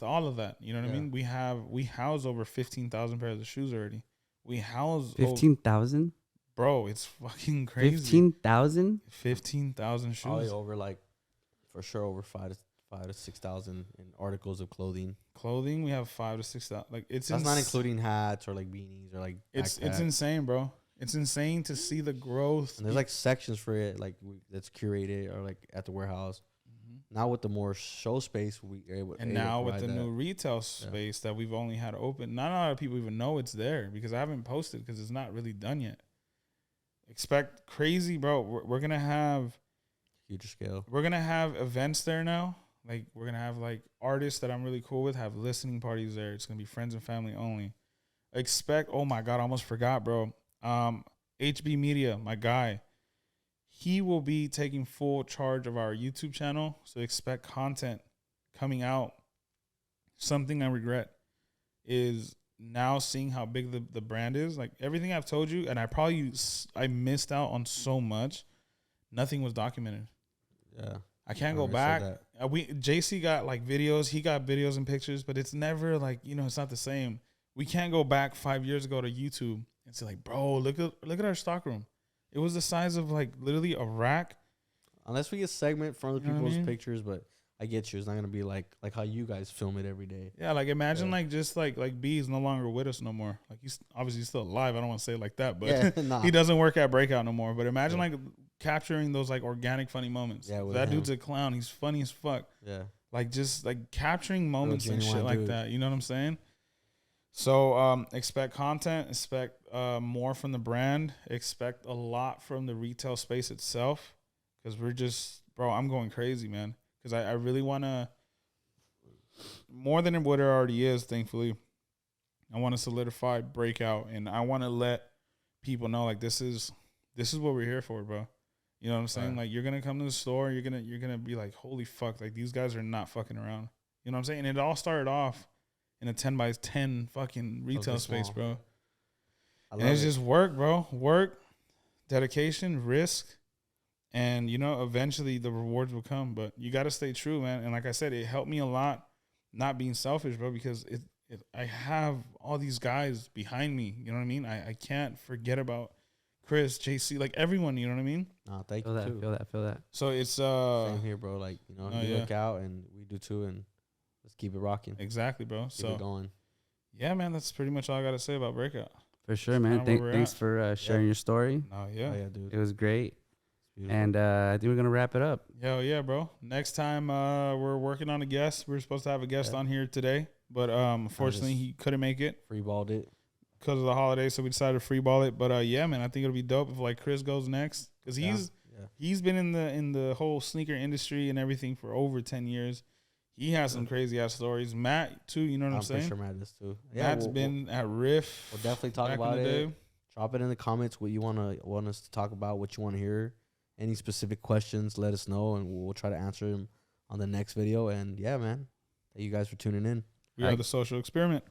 all of that. You know what I mean? We house over 15,000 pairs of shoes already. We house 15,000. Bro, it's fucking crazy. 15,000. 15,000 shoes. Probably over like, for sure, over 5,000 to 6,000 in articles of clothing. Clothing, we have 5,000 to 6,000. Like that's not including hats or like beanies or like. It's insane, bro. It's insane to see the growth. And there's like sections for it, like that's curated or like at the warehouse. Now with the more show space, we are able. And now with the new retail space that we've only had open, not a lot of people even know it's there because I haven't posted because it's not really done yet. Expect crazy, bro. We're gonna have huge scale. We're gonna have events there now. Like we're gonna have like artists that I'm really cool with have listening parties there. It's gonna be friends and family only. Expect. Oh my god, I almost forgot, bro. HB Media, my guy. He will be taking full charge of our YouTube channel, so expect content coming out. Something I regret is now seeing how big the brand is. Like everything I've told you, and I missed out on so much. Nothing was documented. Yeah, I can't go back. JC got like videos. He got videos and pictures, but it's never like it's not the same. We can't go back 5 years ago to YouTube and say like, bro, look at our stockroom. It was the size of like literally a rack. Unless we get segment from other people's pictures, but I get you. It's not gonna be like how you guys film it every day. Yeah, like imagine like just like B is no longer with us no more. Like he's obviously still alive. I don't want to say it like that, but he doesn't work at Breakout no more. But imagine like capturing those like organic funny moments. Yeah, that dude's a clown. He's funny as fuck. Yeah, like just like capturing moments and shit like that. You know what I'm saying? So expect content, expect more from the brand, expect a lot from the retail space itself, because we're just, bro, I'm going crazy, man, because I really want to, more than what it already is, thankfully, I want to solidify Breakout, and I want to let people know, like, this is what we're here for, bro. You know what I'm saying? Right. Like, you're going to come to the store, you're gonna be like, holy fuck, like, these guys are not fucking around. You know what I'm saying? And it all started off in a 10 by 10 fucking retail space, bro. And it's just work, bro. Work, dedication, risk, and eventually the rewards will come. But you got to stay true, man. And like I said, it helped me a lot not being selfish, bro, because I have all these guys behind me. You know what I mean? I can't forget about Chris, JC, like everyone. You know what I mean? No, thank you. Feel that. So it's same here, bro. Like you look out, and we do too, and let's keep it rocking. Exactly, bro. Keep it going. Yeah, man, that's pretty much all I got to say about Breakout. For sure, man. Thanks for sharing your story. Oh, yeah. Dude. It was great. And I think we're going to wrap it up. Hell yeah, bro. Next time we're working on a guest. We were supposed to have a guest on here today, but unfortunately he couldn't make it. Freeballed it. Because of the holiday, so we decided to freeball it. But yeah, man, I think it'll be dope if like Chris goes next. Because he's been in the whole sneaker industry and everything for over 10 years. He has some crazy ass stories. Matt too, you know what I'm saying? I'm sure Matt is too. Matt's been at Riff. We'll definitely talk about it. Drop it in the comments what you want us to talk about, what you want to hear. Any specific questions, let us know, and we'll try to answer them on the next video. And yeah, man, thank you guys for tuning in. We are the Social Experiment.